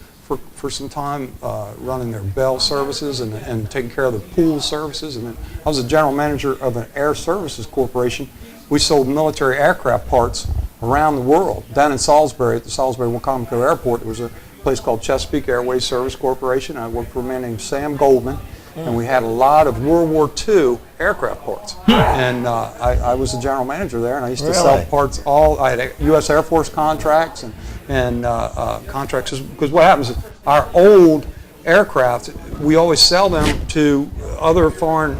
for some time, running their bell services and taking care of the pool services. And then I was a general manager of an air services corporation. We sold military aircraft parts around the world. Down in Salisbury, at the Salisbury-Wacomico Airport, there was a place called Chesapeake Airways Service Corporation. I worked for a man named Sam Goldman. And we had a lot of World War II aircraft parts. And I was the general manager there, and I used to sell parts I had U.S. Air Force contracts and contracts. Because what happens is our old aircraft, we always sell them to other foreign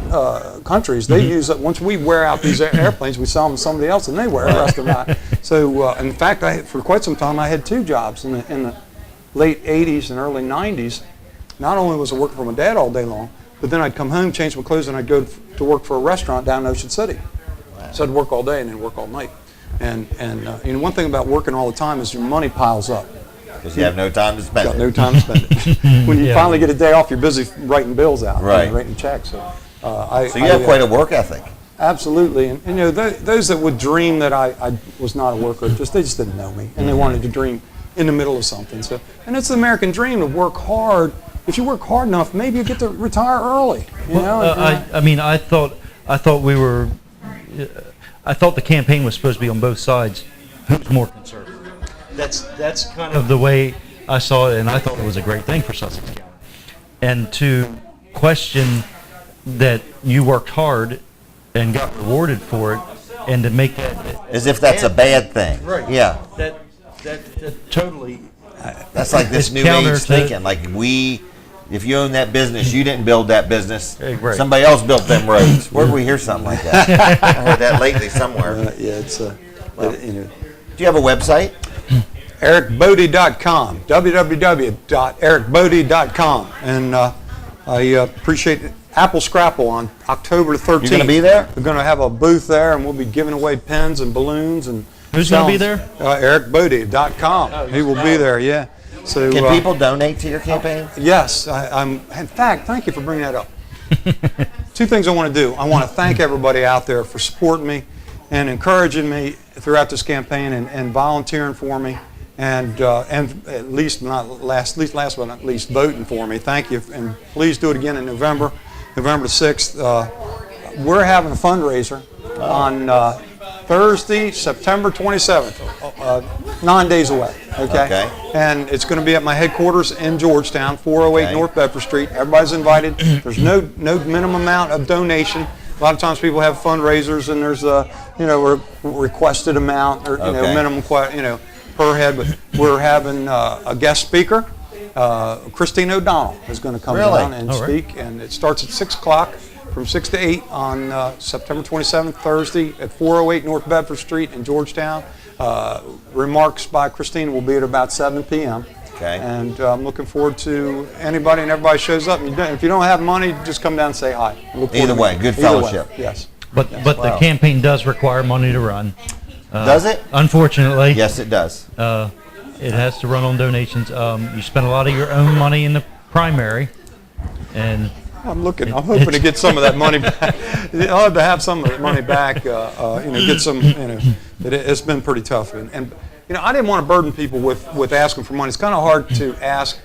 countries. They use it. Once we wear out these airplanes, we sell them to somebody else, and they wear the rest of them out. So, in fact, for quite some time, I had 2 jobs in the late 80s and early 90s. Not only was I working for my dad all day long, but then I'd come home, change my clothes, and I'd go to work for a restaurant down in Ocean City. Wow. So I'd work all day and then work all night. And one thing about working all the time is your money piles up. Because you have no time to spend it. Got no time to spend it. When you finally get a day off, you're busy writing bills out, writing checks. So you have quite a work ethic. Absolutely. And those that would dream that I was not a worker, they just didn't know me, and they wanted to dream in the middle of something. So, and it's the American dream to work hard. If you work hard enough, maybe you get to retire early. I thought we were. I thought the campaign was supposed to be on both sides. Who's more conservative? That's kind of the way I saw it, and I thought it was a great thing for Sussex County. And to question that you worked hard and got rewarded for it, and to make that as if that's a bad thing. Right. Yeah. That totally. That's like this new age thinking. Like if you own that business, you didn't build that business. Right. Somebody else built them roads. Where did we hear something like that? I heard that lately somewhere. It's do you have a website? ericbodie.com, www.ericbodie.com. And I appreciate Apple Scrapple on October the 13th. You're going to be there? We're going to have a booth there, and we'll be giving away pens and balloons. And Who's going to be there? ericbodie.com. He will be there, yeah. So, Can people donate to your campaign? Yes, in fact, thank you for bringing that up. Two things I want to do. I want to thank everybody out there for supporting me and encouraging me throughout this campaign and volunteering for me and at least last but not least, voting for me. Thank you, and please do it again in November the 6th. We're having a fundraiser on Thursday, September 27th, 9 days away, okay? And it's going to be at my headquarters in Georgetown, 408 North Bedford Street. Everybody's invited. There's no minimum amount of donation. A lot of times people have fundraisers and there's a requested amount or minimum per head. But we're having a guest speaker. Christine O'Donnell is going to come down and speak, and it starts at 6 o'clock. From 6 to 8 on September 27th, Thursday, at 408 North Bedford Street in Georgetown. Remarks by Christine will be at about 7 p.m. Okay. And I'm looking forward to anybody and everybody shows up. And if you don't have money, just come down and say hi. Either way, good fellowship. Yes. But the campaign does require money to run. Does it? Unfortunately. Yes, it does. It has to run on donations. You spend a lot of your own money in the primary, and I'm hoping to get some of that money back. I'll have to have some of that money back. Get some. It's been pretty tough, and I didn't want to burden people with asking for money. It's kind of hard to ask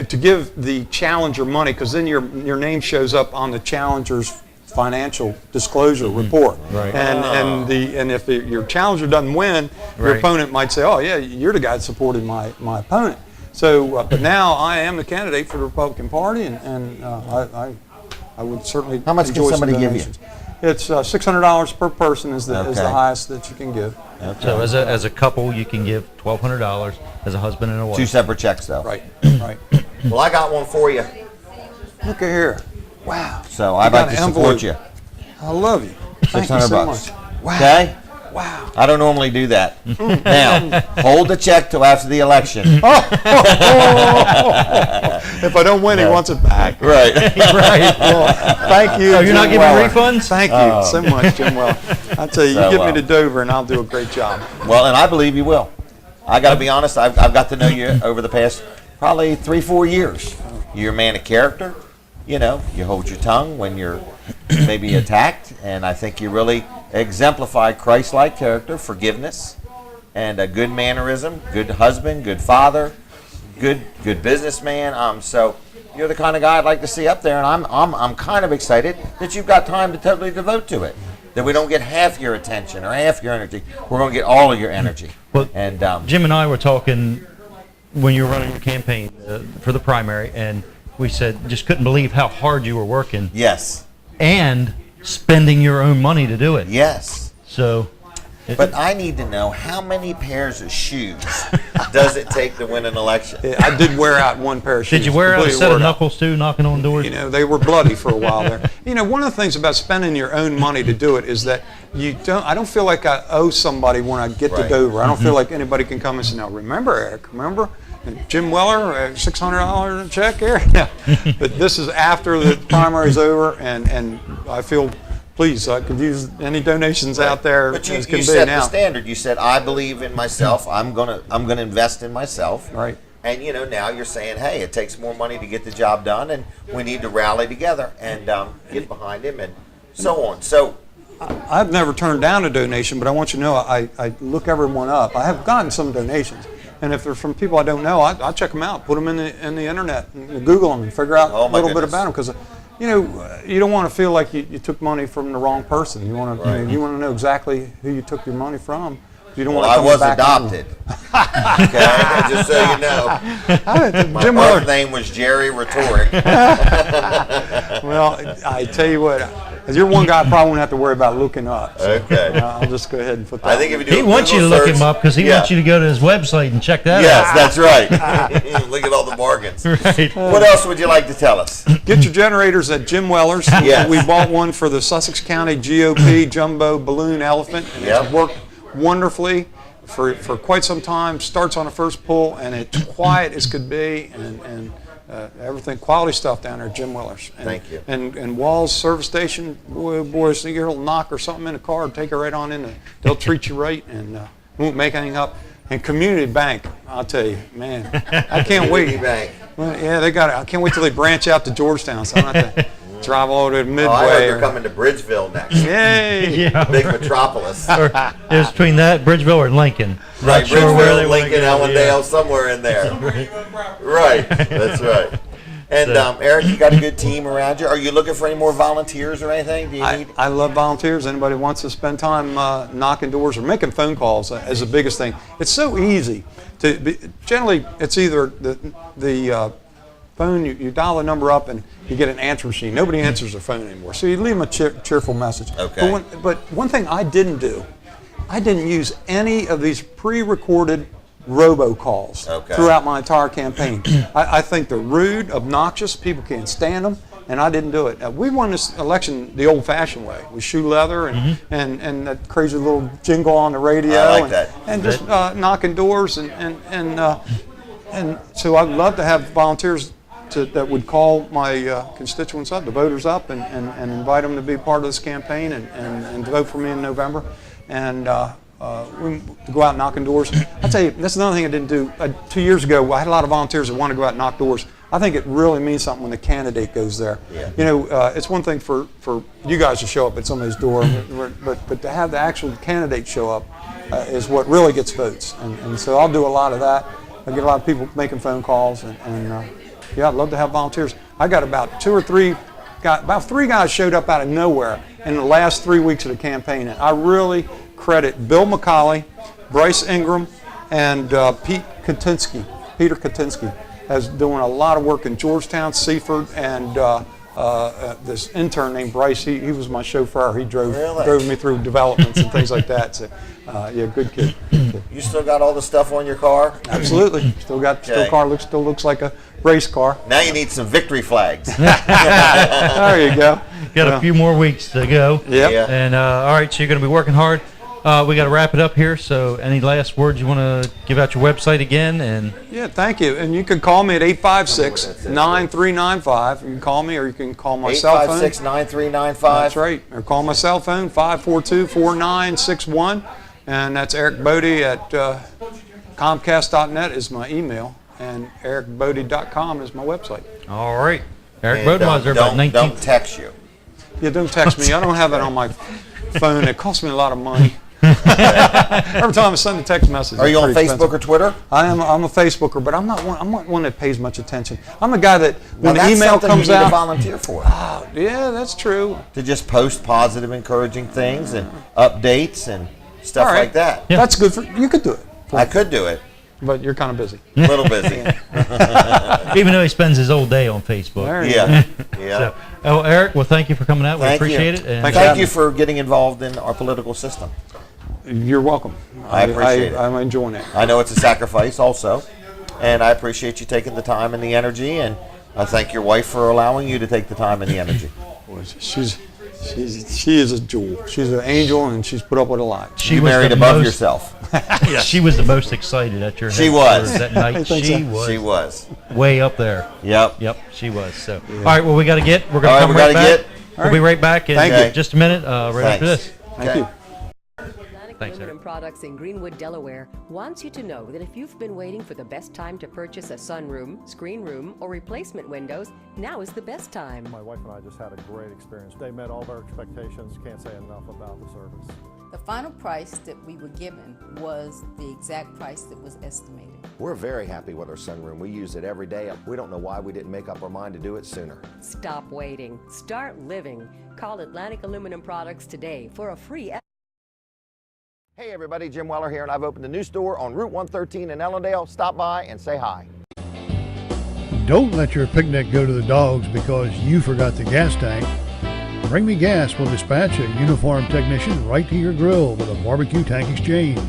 to give the challenger money because then your name shows up on the challenger's financial disclosure report. Right. And if your challenger doesn't win, your opponent might say, "Oh yeah, you're the guy that supported my opponent." So, but now I am the candidate for the Republican Party, and I would certainly. How much can somebody give you? It's $600 per person is the highest that you can give. Okay. so as a couple, you can give $1,200 as a husband and a wife. 2 separate checks, though. Right. Well, I got one for you. Look at here. Wow. So I'd like to support you. I love you. Thank you so much. Wow. Okay? Wow. I don't normally do that. Now, hold the check till after the election. If I don't win, he wants it back. Right. Right. Well, thank you. Oh, you're not Jim giving Weller. refunds? Thank you so much, Jim Weller. I tell you, So, you get me to Dover, and I'll do a great job. Well, and I believe you will. I got to be honest, I've got to know you over the past probably 3-4 years. You're a man of character. You hold your tongue when you're maybe attacked, and I think you really exemplify Christ-like character, forgiveness, and a good mannerism, good husband, good father, good businessman. So you're the kind of guy I'd like to see up there, and I'm kind of excited that you've got time to totally devote to it. That we don't get half your attention or half your energy. We're going to get all of your energy. Well, and Jim and I were talking when you were running your campaign for the primary, and we said just couldn't believe how hard you were working. Yes. And spending your own money to do it. Yes. So. But I need to know how many pairs of shoes does it take to win an election? I did wear out one pair of shoes. Did you wear out a Completely set wore of it out. knuckles too, knocking on doors? They were bloody for a while there. One of the things about spending your own money to do it is that I don't feel like I owe somebody when I get to Dover. I don't feel like anybody can come and say, "Now remember, Eric, remember Jim Weller, $600 check here?" Yeah. But this is after the primary's over, and I feel. Please, I could use any donations out there. But you as can be set now. the standard. You said, "I believe in myself. I'm gonna invest in myself." Right. And now you're saying, "Hey, it takes more money to get the job done, and we need to rally together and get behind him, and so on." So, I've never turned down a donation, but I want you to know I look everyone up. I have gotten some donations, and if they're from people I don't know, I check them out, put them in the internet, and Google them, and figure out a little bit about them because. You don't want to feel like you took money from the wrong person. You want to you want to know exactly who you took your money from. You don't want to I come was back adopted. Okay, just so you know. My Jim birth Weller. name was Jerry Rhetoric. Well, I tell you what, as you're one guy, I probably won't have to worry about looking up. So, Okay. I'll just go ahead and put that. I think if you do He a wants you to Google look him search- up because he wants you to go to his website and check that Yes, out. that's right. Look at all the bargains. Right. What else would you like to tell us? Get your generators at Jim Weller's. Yes. We bought one for the Sussex County GOP Jumbo Balloon Elephant, and Yep. it's worked wonderfully. for quite some time, starts on the first pull, and it's quiet as could be, and everything, quality stuff down there at Jim Weller's. And, Thank you. And Walls Service Station, boys, you get a little knock or something in the car, take it right on in. They'll treat you right and won't make anything up. And Community Bank, I'll tell you, man, I can't wait. Community Bank. Well, yeah, they got it. I can't wait till they branch out to Georgetown, so I don't have to drive all the way to Midway. Oh, I heard they're coming to Bridgeville next. Yay! Yeah. Big metropolis. It's between that, Bridgeville, or Lincoln. Right, Not sure where they Bridgeville, wanna Lincoln, go, Allendale, yeah. somewhere in there. Right, that's right. And Eric, you got a good team around you. Are you looking for any more volunteers or anything? Do you need? I love volunteers. Anybody wants to spend time knocking doors or making phone calls is the biggest thing. It's so easy. Generally, it's either the phone, you dial the number up and you get an answer machine. Nobody answers their phone anymore. So you leave them a cheerful message. Okay. But one thing I didn't do, I didn't use any of these pre-recorded robocalls throughout my entire campaign. I think they're rude, obnoxious, people can't stand them, and I didn't do it. We won this election the old-fashioned way, with shoe leather and that crazy little jingle on the radio. I like that. And just knocking doors, and so I'd love to have volunteers that would call my constituents up, the voters up, and invite them to be part of this campaign and vote for me in November. And to go out knocking doors. I'll tell you, that's another thing I didn't do. 2 years ago, I had a lot of volunteers that want to go out and knock doors. I think it really means something when the candidate goes there. Yeah. You know, it's one thing for you guys to show up at somebody's door, but to have the actual candidate show up is what really gets votes. And so I'll do a lot of that. I get a lot of people making phone calls, and yeah, I'd love to have volunteers. I got about about three guys showed up out of nowhere in the last 3 weeks of the campaign, and I really credit Bill McCauley, Bryce Ingram, and Peter Katinsky as doing a lot of work in Georgetown, Seaford, and this intern named Bryce. He was my chauffeur. He drove me through developments and things like that. So, yeah, good kid. You still got all the stuff on your car? Absolutely. Still car still looks like a race car. Now you need some victory flags. There you go. Got a few more weeks to go. Yep. Yeah. And all right, so you're going to be working hard. We got to wrap it up here. So, any last words you want to give out your website again? And yeah, thank you. And you can call me at 856-9395. You can call me, or you can call my cell phone. 856-9395. That's right. Or call my cell phone, 542-4961. And that's Eric Bodie at Comcast.net is my email, and ericbodie.com is my website. all right, Eric And Bodenweiser, about 19. don't text you. Yeah, don't text me. I don't have it on my phone. It costs me a lot of money. Every time I send a text message. Are you it's on pretty Facebook expensive. or Twitter? I'm a Facebooker, but I'm not one that pays much attention. I'm the guy that when Now, the that's email something comes you need to out, volunteer for. yeah, that's true. To just post positive, encouraging things and updates and stuff All right. like that. Yeah. That's good for you. Could do it, I could do it. but you're kind of busy. A little busy. Even though he spends his whole day on Facebook. There you Yeah. Yeah. So, Eric, well, thank you for coming out. We Thank appreciate you. it. And Thank you for getting involved in our political system. You're welcome. I appreciate it. I'm enjoying it. I know it's a sacrifice also, and I appreciate you taking the time and the energy, and I thank your wife for allowing you to take the time and the energy. She is a jewel. She's an angel, and she's put up with a lot. she You was married the above most- yourself. She was the most excited at your She was. headquarters that night. I think She so. was She was. way up there. Yep. Yep, she was. So, all right, well, we got to get. We're going All to right, come we right gotta back. get. We'll be right back in Thank you. just a minute. Right after Thanks. this. Thank Okay. you. Thanks, Aluminum Products in Greenwood, Delaware wants you to know that if you've been waiting for the best time to purchase a sunroom, screen room, or replacement windows, now is the best time. My wife and I just had a great experience. They met all of our expectations. Can't say enough about the service. The final price that we were given was the exact price that was estimated. We're very happy with our sunroom. We use it every day. We don't know why we didn't make up our mind to do it sooner. Stop waiting. Start living. Call Atlantic Aluminum Products today for a free. Hey everybody, Jim Weller here, and I've opened a new store on Route 113 in Ellendale. Stop by and say hi. Don't let your picnic go to the dogs because you forgot the gas tank. Bring Me Gas will dispatch a uniformed technician right to your grill with a barbecue tank exchange.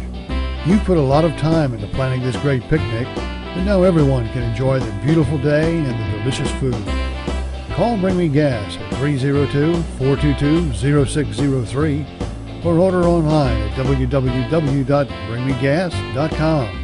You've put a lot of time into planning this great picnic, and now everyone can enjoy the beautiful day and the delicious food. Call Bring Me Gas at 302-422-0603 or order online at www.bringmegas.com.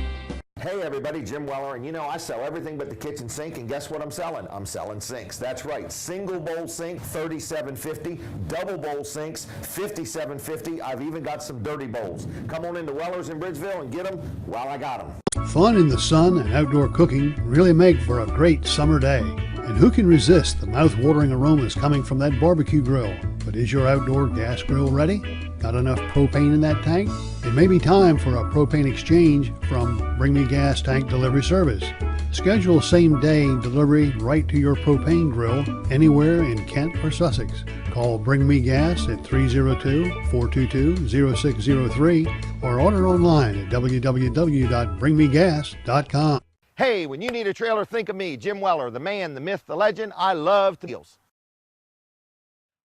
Hey everybody, Jim Weller, and you know I sell everything but the kitchen sink, and guess what I'm selling? I'm selling sinks. That's right, single bowl sink, $37.50, double bowl sinks, $57.50. I've even got some dirty bowls. Come on into Weller's in Bridgeville and get them while I got them. Fun in the sun and outdoor cooking really make for a great summer day. And who can resist the mouth-watering aromas coming from that barbecue grill? But is your outdoor gas grill ready? Got enough propane in that tank? It may be time for a propane exchange from Bring Me Gas Tank Delivery Service. Schedule same-day delivery right to your propane grill anywhere in Kent or Sussex. Call Bring Me Gas at 302-422-0603 or order online at www.bringmegas.com. Hey, when you need a trailer, think of me, Jim Weller, the man, the myth, the legend. I love deals.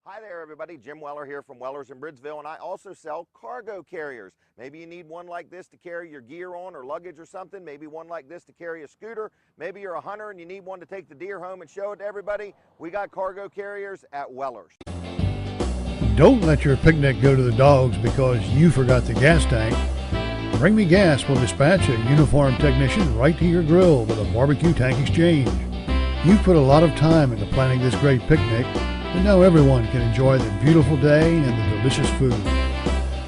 Hi there, everybody. Jim Weller here from Weller's in Bridgeville, and I also sell cargo carriers. Maybe you need one like this to carry your gear on or luggage or something. Maybe one like this to carry a scooter. Maybe you're a hunter and you need one to take the deer home and show it to everybody. We got cargo carriers at Weller's. Don't let your picnic go to the dogs because you forgot the gas tank. Bring Me Gas will dispatch a uniformed technician right to your grill with a barbecue tank exchange. You've put a lot of time into planning this great picnic, and now everyone can enjoy the beautiful day and the delicious food.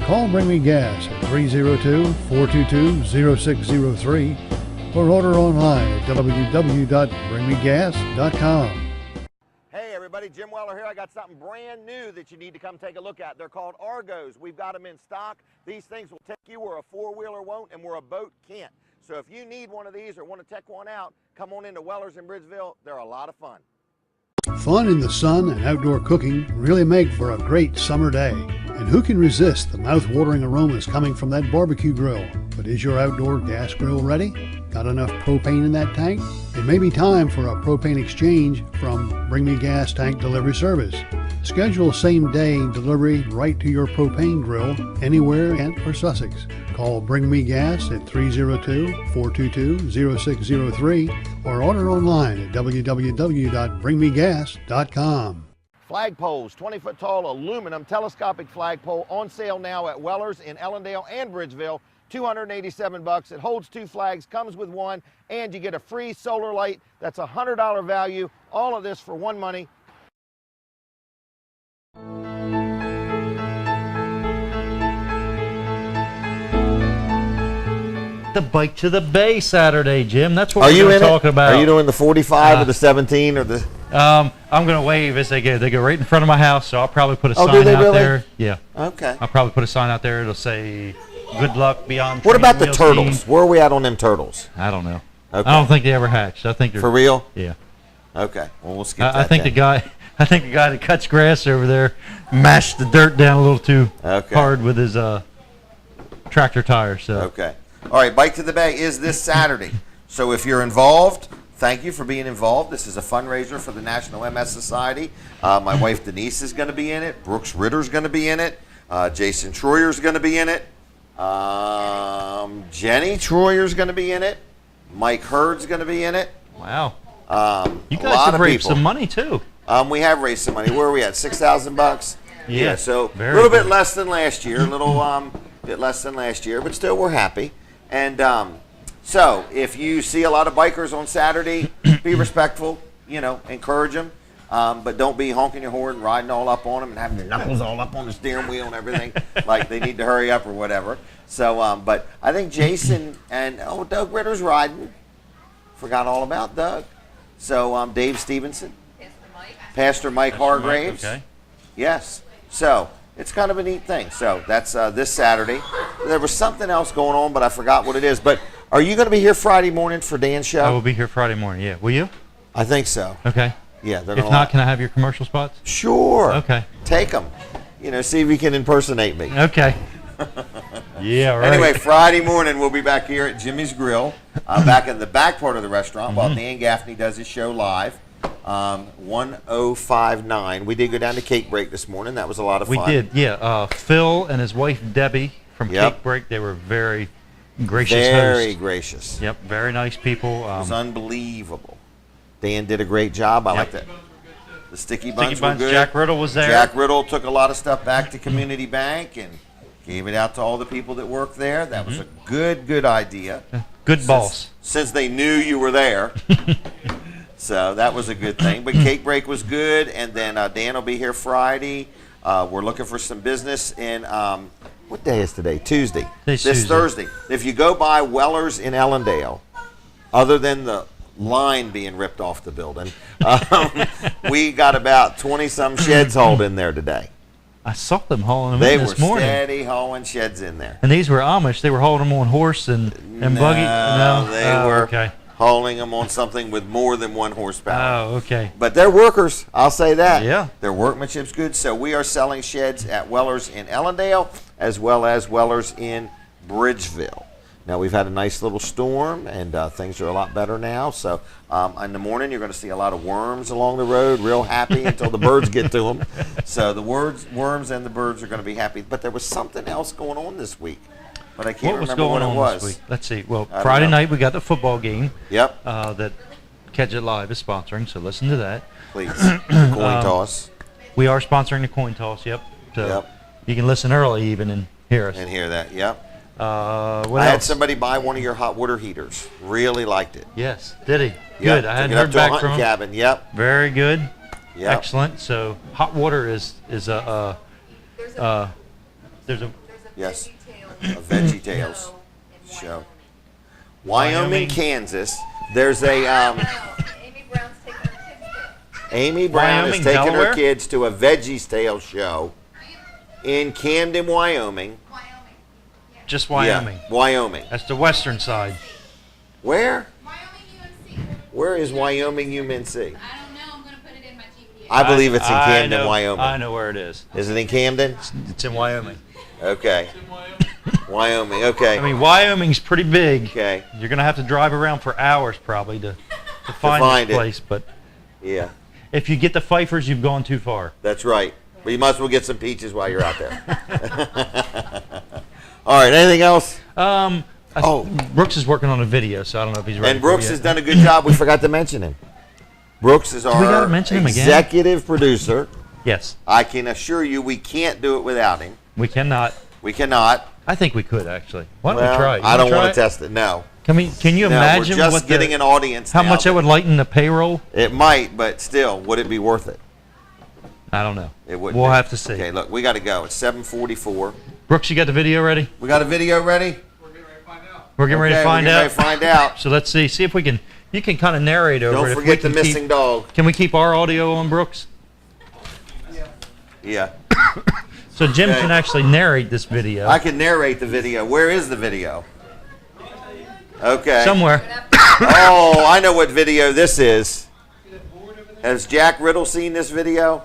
Call Bring Me Gas at 302-422-0603 or order online at www.bringmegas.com. Hey everybody, Jim Weller here. I got something brand new that you need to come take a look at. They're called Argos. We've got them in stock. These things will take you where a four-wheeler won't and where a boat can't. So if you need one of these or want to check one out, come on into Weller's in Bridgeville. They're a lot of fun. Fun in the sun and outdoor cooking really make for a great summer day. And who can resist the mouth-watering aromas coming from that barbecue grill? But is your outdoor gas grill ready? Got enough propane in that tank? It may be time for a propane exchange from Bring Me Gas Tank Delivery Service. Schedule same-day delivery right to your propane grill anywhere in Kent or Sussex. Call Bring Me Gas at 302-422-0603 or order online at www.bringmegas.com. Flagpoles, 20-foot tall aluminum telescopic flagpole on sale now at Weller's in Ellendale and Bridgeville. $287. It holds 2 flags, comes with one, and you get a free solar light. That's a $100 value. All of this for one money. The Bike to the Bay Saturday, Jim. That's what Are you we're talking about. Are you doing the 45 or the 17 or the? I'm going to wave as they go. They go right in front of my house, so I'll probably put a sign do they out really? there. Yeah. Okay. I'll probably put a sign out there. It'll say, "Good luck beyond." What about the Wheel turtles? Team." Where are we at on them turtles? I don't know. Okay. I don't think they ever hatched. I think they're For real? Yeah. Okay. Well, we'll skip that. I think then. I think the guy that cuts grass over there mashed the dirt down a little too Okay. hard with his tractor tire. So. Okay. All right, Bike to the Bay is this Saturday. So if you're involved, thank you for being involved. This is a fundraiser for the National MS Society. My wife Denise is going to be in it. Brooks Ritter's going to be in it. Jason Troyer's going to be in it. Jenny Troyer's going to be in it. Mike Hurd's going to be in it. Wow. You a guys lot have of raised people. some money too. We have raised some money. Where are we at? $6,000. Yeah, So a very little bit good. less than last year. A little bit less than last year, but still we're happy. And so if you see a lot of bikers on Saturday, be respectful. You know, encourage them. But don't be honking your horn and riding all up on them and having your knuckles all up on the steering wheel and everything like they need to hurry up or whatever. So, but I think Jason and Doug Ritter's riding. Forgot all about Doug. So Dave Stevenson, Pastor Mike Hargraves. Okay. Yes. So it's kind of a neat thing. So that's this Saturday. There was something else going on, but I forgot what it is. But are you going to be here Friday morning for Dan's show? I will be here Friday morning. Yeah. Will you? I think so. Okay. Yeah. They're If gonna not, can I have your commercial spots? Sure. Okay. Take them. You know, see if you can impersonate me. Okay. Yeah, right. Anyway, Friday morning we'll be back here at Jimmy's Grill, back in the back part of the restaurant while Dan Gaffney does his show live. 1059. We did go down to Cake Break this morning. That was a lot of fun. We did, yeah. Phil and his wife Debbie from Yep. Cake Break, they were very gracious Very hosts. gracious. Yep, very nice people. It was unbelievable. Dan did a great job. I like that. The sticky buns were good. Jack Riddle was there. Jack Riddle took a lot of stuff back to Community Bank, and Gave it out to all the people that work there. That was a good idea. Good boss. Since they knew you were there. So that was a good thing. But cake break was good. And then Dan will be here Friday. We're looking for some business in, what day is today? Tuesday. This Thursday. If you go by Weller's in Ellendale, other than the line being ripped off the building, we got about 20-some sheds hauled in there today. I saw them hauling them in this morning. They were steady hauling sheds in there. And these were Amish. They were hauling them on horse and buggy? No, they were okay. hauling them on something with more than 1 horsepower. Oh, okay. But they're workers, I'll say that. Yeah. Their workmanship's good. So we are selling sheds at Weller's in Ellendale as well as Weller's in Bridgeville. Now, we've had a nice little storm, and things are a lot better now. So in the morning, you're going to see a lot of worms along the road, real happy until the birds get to them. So the worms and the birds are going to be happy. But there was something else going on this week, but I can't remember what it was. This week? Let's see. Well, Friday night, we got the football game. Yep. That Catch It Live is sponsoring, so listen to that. Please. Coin toss. We are sponsoring the coin toss, yep. So you can listen early even and hear us. And hear that, yep. What I else? had somebody buy one of your hot water heaters. Really liked it. Yes, did he? Yep. Good. I hadn't Took it up heard to a back hunting from him. cabin. Yep. Very good. Yep. Excellent. So hot water is there's a yes, a Veggie Tales show. Wyoming, Kansas. There's a Amy Brown is Wyoming, taking Delaware? her kids to a Veggie Tales show in Camden, Wyoming. just Wyoming. Yeah, Wyoming. That's the western side. Where? Where is Wyoming UMNC? I believe it's in Camden, Wyoming. I know where it is. Is it in Camden? It's in Wyoming. Okay. Wyoming, okay. I mean, Wyoming's pretty big. Okay. You're going to have to drive around for hours probably to find find this it. place. But Yeah, if you get the Pfeiffers, you've gone too far. that's right. But you might as well get some peaches while you're out there. All right, anything else? Brooks is working on a video, so I don't know if he's ready. And Brooks has done a good job. We forgot to mention him. Brooks is we gotta our mention him again? executive producer. Yes. I can assure you we can't do it without him. We cannot. We cannot. I think we could actually. Why don't Well, we try it? I don't want to try it? test it. No. Can you No, imagine we're just what getting an audience how now much that would lighten the payroll? It might, but still, would it be worth it? I don't know. It wouldn't. We'll be. have to see. Okay, look, we got to go. It's 7:44. Brooks, you got the video ready? We got a video ready? We're getting ready to find we're out. getting ready to find out. So let's see if we can. You can kind of narrate over Don't it. forget if we the can missing keep, dog. Can we keep our audio on, Brooks? Yeah. So Jim Okay. can actually narrate this video. I can narrate the video. Where is the video? Okay. Somewhere. Oh, I know what video this is. Has Jack Riddle seen this video?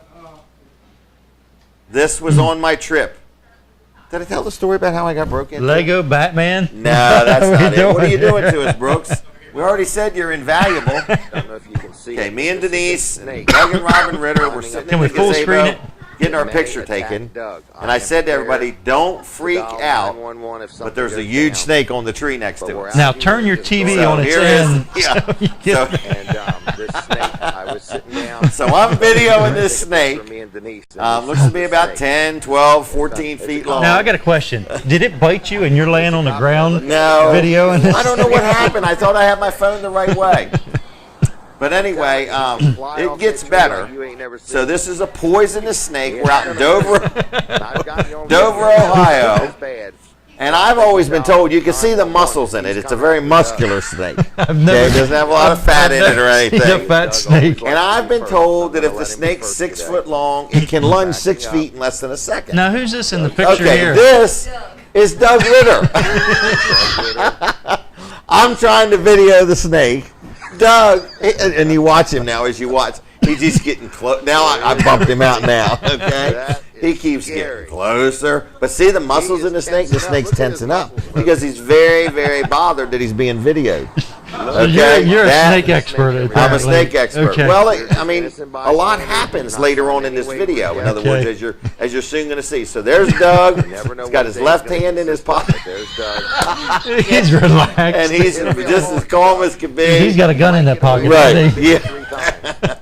This was on my trip. Did I tell the story about how I got broke into? Lego Batman? No, that's What are not you it. What are you doing? doing to us, Brooks? We already said you're invaluable. don't know if you can see Okay, it, me and but this Denise, is a snake. Doug and Robin Ritter, we're sitting Can in we the full gazebo, screen it? getting our May picture attack taken. Doug. And I said to everybody, don't freak Dial out, 911 if but something there's a goes huge down. snake on the tree next But to we're us. out Now here turn your just TV going- on its here it is. end. Yeah. And this snake, I was sitting down. So I'm videoing this snake. For me and Denise. And Looks to be about 10, 12, 14 feet long. Now I got a question. Did it bite you and you're laying on the ground? No. Video and this I don't know what happened. I thought I had my phone the right way. But anyway, it gets better. So this is a poisonous snake. We're out in Dover, Ohio. And I've always been told you can see the muscles in it. It's a very muscular snake. I've never Okay, it doesn't have a lot of fat in it or seen a anything. fat snake. And I've been told that if the snake's 6 foot long, it can lunge 6 feet in less than a second. Now who's this in the picture Okay, here? this is Doug Ritter. I'm trying to video the snake. Doug, and you watch him now as you watch. He's just getting close. Now I bumped him out now, okay? He keeps getting closer. But see the muscles in the snake? The snake's tensing up because he's very, very bothered that he's being videoed. Okay? You're a That- snake expert. I'm a apparently. snake expert. Okay. Well, I mean, a lot happens later on in this video. In other Okay. words, as you're soon going to see. So there's Doug. He's got his left hand in his pocket. There's Doug. He's relaxed. And he's just as calm as can be. He's got a gun in that pocket. Right. doesn't he? Yeah.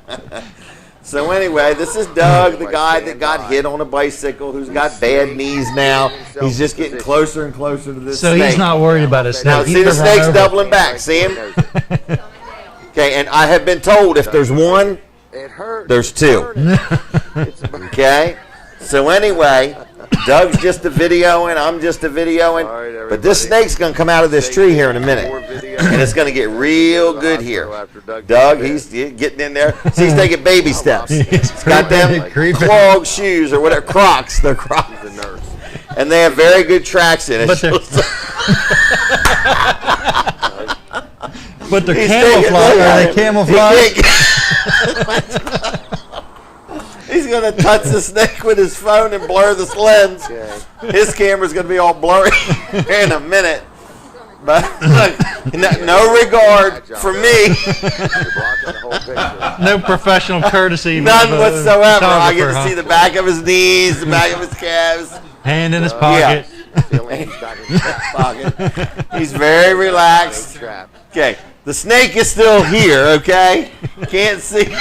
So anyway, this is Doug, the guy that got hit on a bicycle, who's got bad knees now. He's just getting closer and closer to this So snake. he's not worried about a snake. Now, He's see the gonna run snake's over. doubling back. See him? Okay, and I have been told if there's one, there's two. Okay? So anyway, Doug's just a videoing, I'm just a videoing. But this snake's going to come out of this tree here in a minute. And it's going to get real good here. Doug, he's getting in there. See, he's taking baby steps. He's got them clog shoes or whatever, Crocs. They're Crocs. And they have very good traction. But they're, but they're He's camouflage. taking- Are they camouflage? He's going to touch the snake with his phone and blur the lens. His camera's going to be all blurry in a minute. But no regard for me. No professional courtey. None of a whatsoever. I get photographer, to see huh? the back of his knees, the back of his calves. Hand in his pocket. Pocket. He's very relaxed. Okay, the snake is still here, okay? Can't see.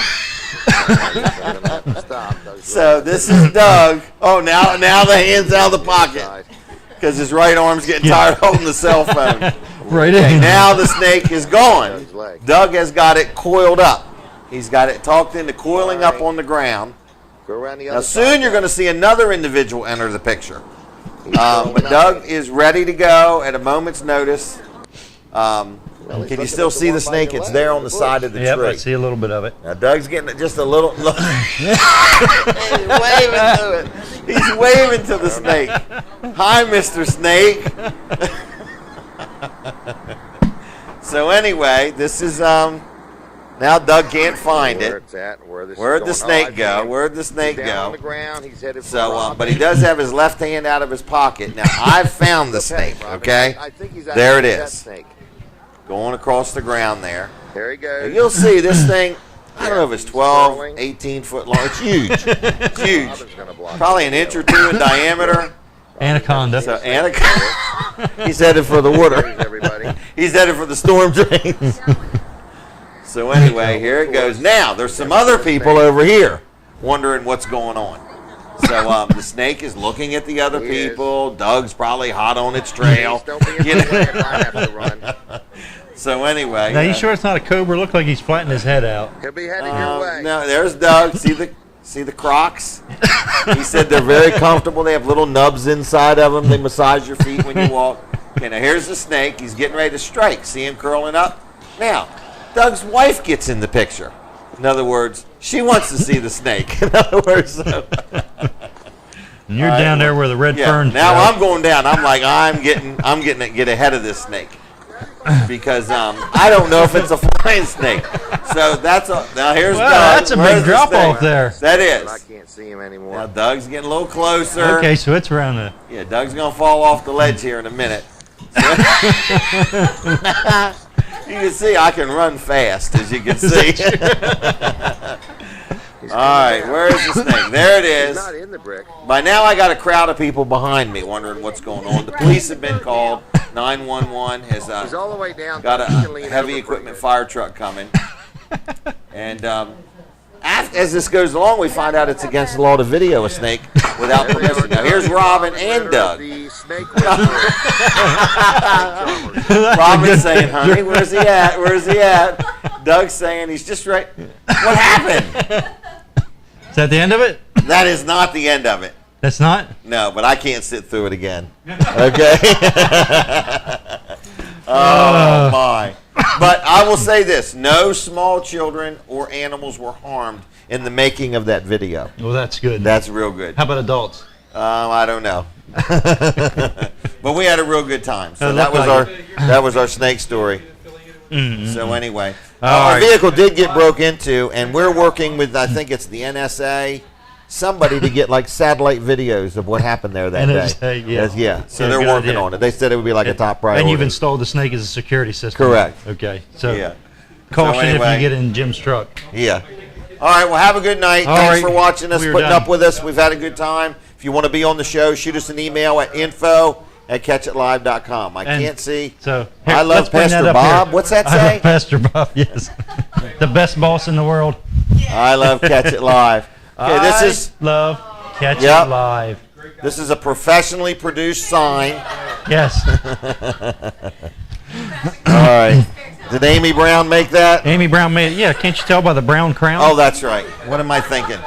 So this is Doug. Oh, now the hand's out of the pocket because his right arm's getting tired holding the cell phone. Right Okay, in. now the snake is gone. Doug has got it coiled up. He's got it talked into coiling up on the ground. Now soon you're going to see another individual enter the picture. But Doug is ready to go at a moment's notice. Can you still see the snake? It's there on the side of the Yep, tree. I see a little bit of it. Now Doug's getting just a little. He's waving to it. He's waving to the snake. Hi, Mr. Snake. So anyway, this is now Doug can't find it. Where'd the snake go? Where'd the snake go? So, but he does have his left hand out of his pocket. Now I've found the snake. Okay, there it is. Going across the ground there. There he goes. And you'll see this thing, I don't know if it's 12, 18 foot long. It's huge. It's huge. Probably an inch or two in diameter. Anaconda. So anaconda. He's headed for the water. He's headed for the storm drains. So anyway, here it goes. Now, there's some other people over here wondering what's going on. So the snake is looking at the other people. Doug's probably hot on its trail. You know? So anyway. Now, you sure it's not a cobra? Look like he's flattening his head out. He'll be heading your way. No, there's Doug. See the Crocs? He said they're very comfortable. They have little nubs inside of them. They massage your feet when you walk. Okay, now here's the snake. He's getting ready to strike. See him curling up? Now, Doug's wife gets in the picture. In other words, she wants to see the snake. In other words, And you're down there where the red ferns now grow. I'm going down. I'm like, I'm getting to get ahead of this snake. Because I don't know if it's a flying snake. So now here's Wow, Doug. that's a Where's big the drop snake? off there. That is. I can't see him anymore. Now Doug's getting a little closer. Okay, so it's around the. Yeah, Doug's gonna fall off the ledge here in a minute. You can see I can run fast, as you can see. All right, where's the snake? There it is. He's not in the brick. By now, I got a crowd of people behind me wondering what's going on. The police have been called. 911 has He's all the way down. got He a can lean heavy over equipment brick. fire truck coming. And as this goes along, we find out it's against the law to video a snake without permission. Now, here's Robin and Doug. The snake Robin's saying, honey, where's he at? Where's he at? Doug's saying he's just right. What happened? Is that the end of it? That is not the end of it. That's not? No, but I can't sit through it again. Okay? Oh, my. But I will say this. No small children or animals were harmed in the making of that video. Well, that's good. That's real good. How about adults? I don't know. But we had a real good time. So It that looked was like that was our snake story. Mm-hmm. So anyway, All our right. vehicle did get broke into, and we're working with, I think it's the NSA, somebody to get like satellite videos of what happened there that NSA, day. yeah. Yeah. So Yeah, they're good working idea. on it. They said it would be like a top priority. And you've installed the snake as a security system. Correct. Okay. So Yeah. caution So anyway. if you get in Jim's truck. Yeah. All right. Well, have a good night. All Thanks right. for watching us, We're putting done. up with us. We've had a good time. If you want to be on the show, shoot us an email at info@catchitlive.com. I And can't see. So I here, love let's bring that Pastor up Bob. here. What's that I say? love Pastor Bob. Yes, the best boss in the world. I love Catch It Live. Okay, this is love Catch Yep. It Live. this is a professionally produced sign. Yes. All right. Did Amy Brown make that? Amy Brown made it. Yeah, can't you tell by the brown crown? Oh, that's right. What am I thinking?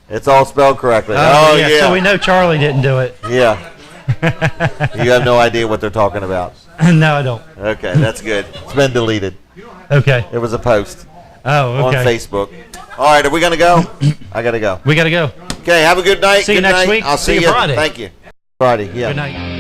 It's all spelled correctly. Oh, yeah. So we know Charlie didn't do it. Yeah. You have no idea what they're talking about. No, I don't. Okay, that's good. It's been deleted. Okay. It was a post Oh, okay. on Facebook. All right, are we going to go? I got to go. We got to go. Okay, have a good night. See you Good next night. week. I'll see you Friday. Thank you. Friday, yeah. Good night.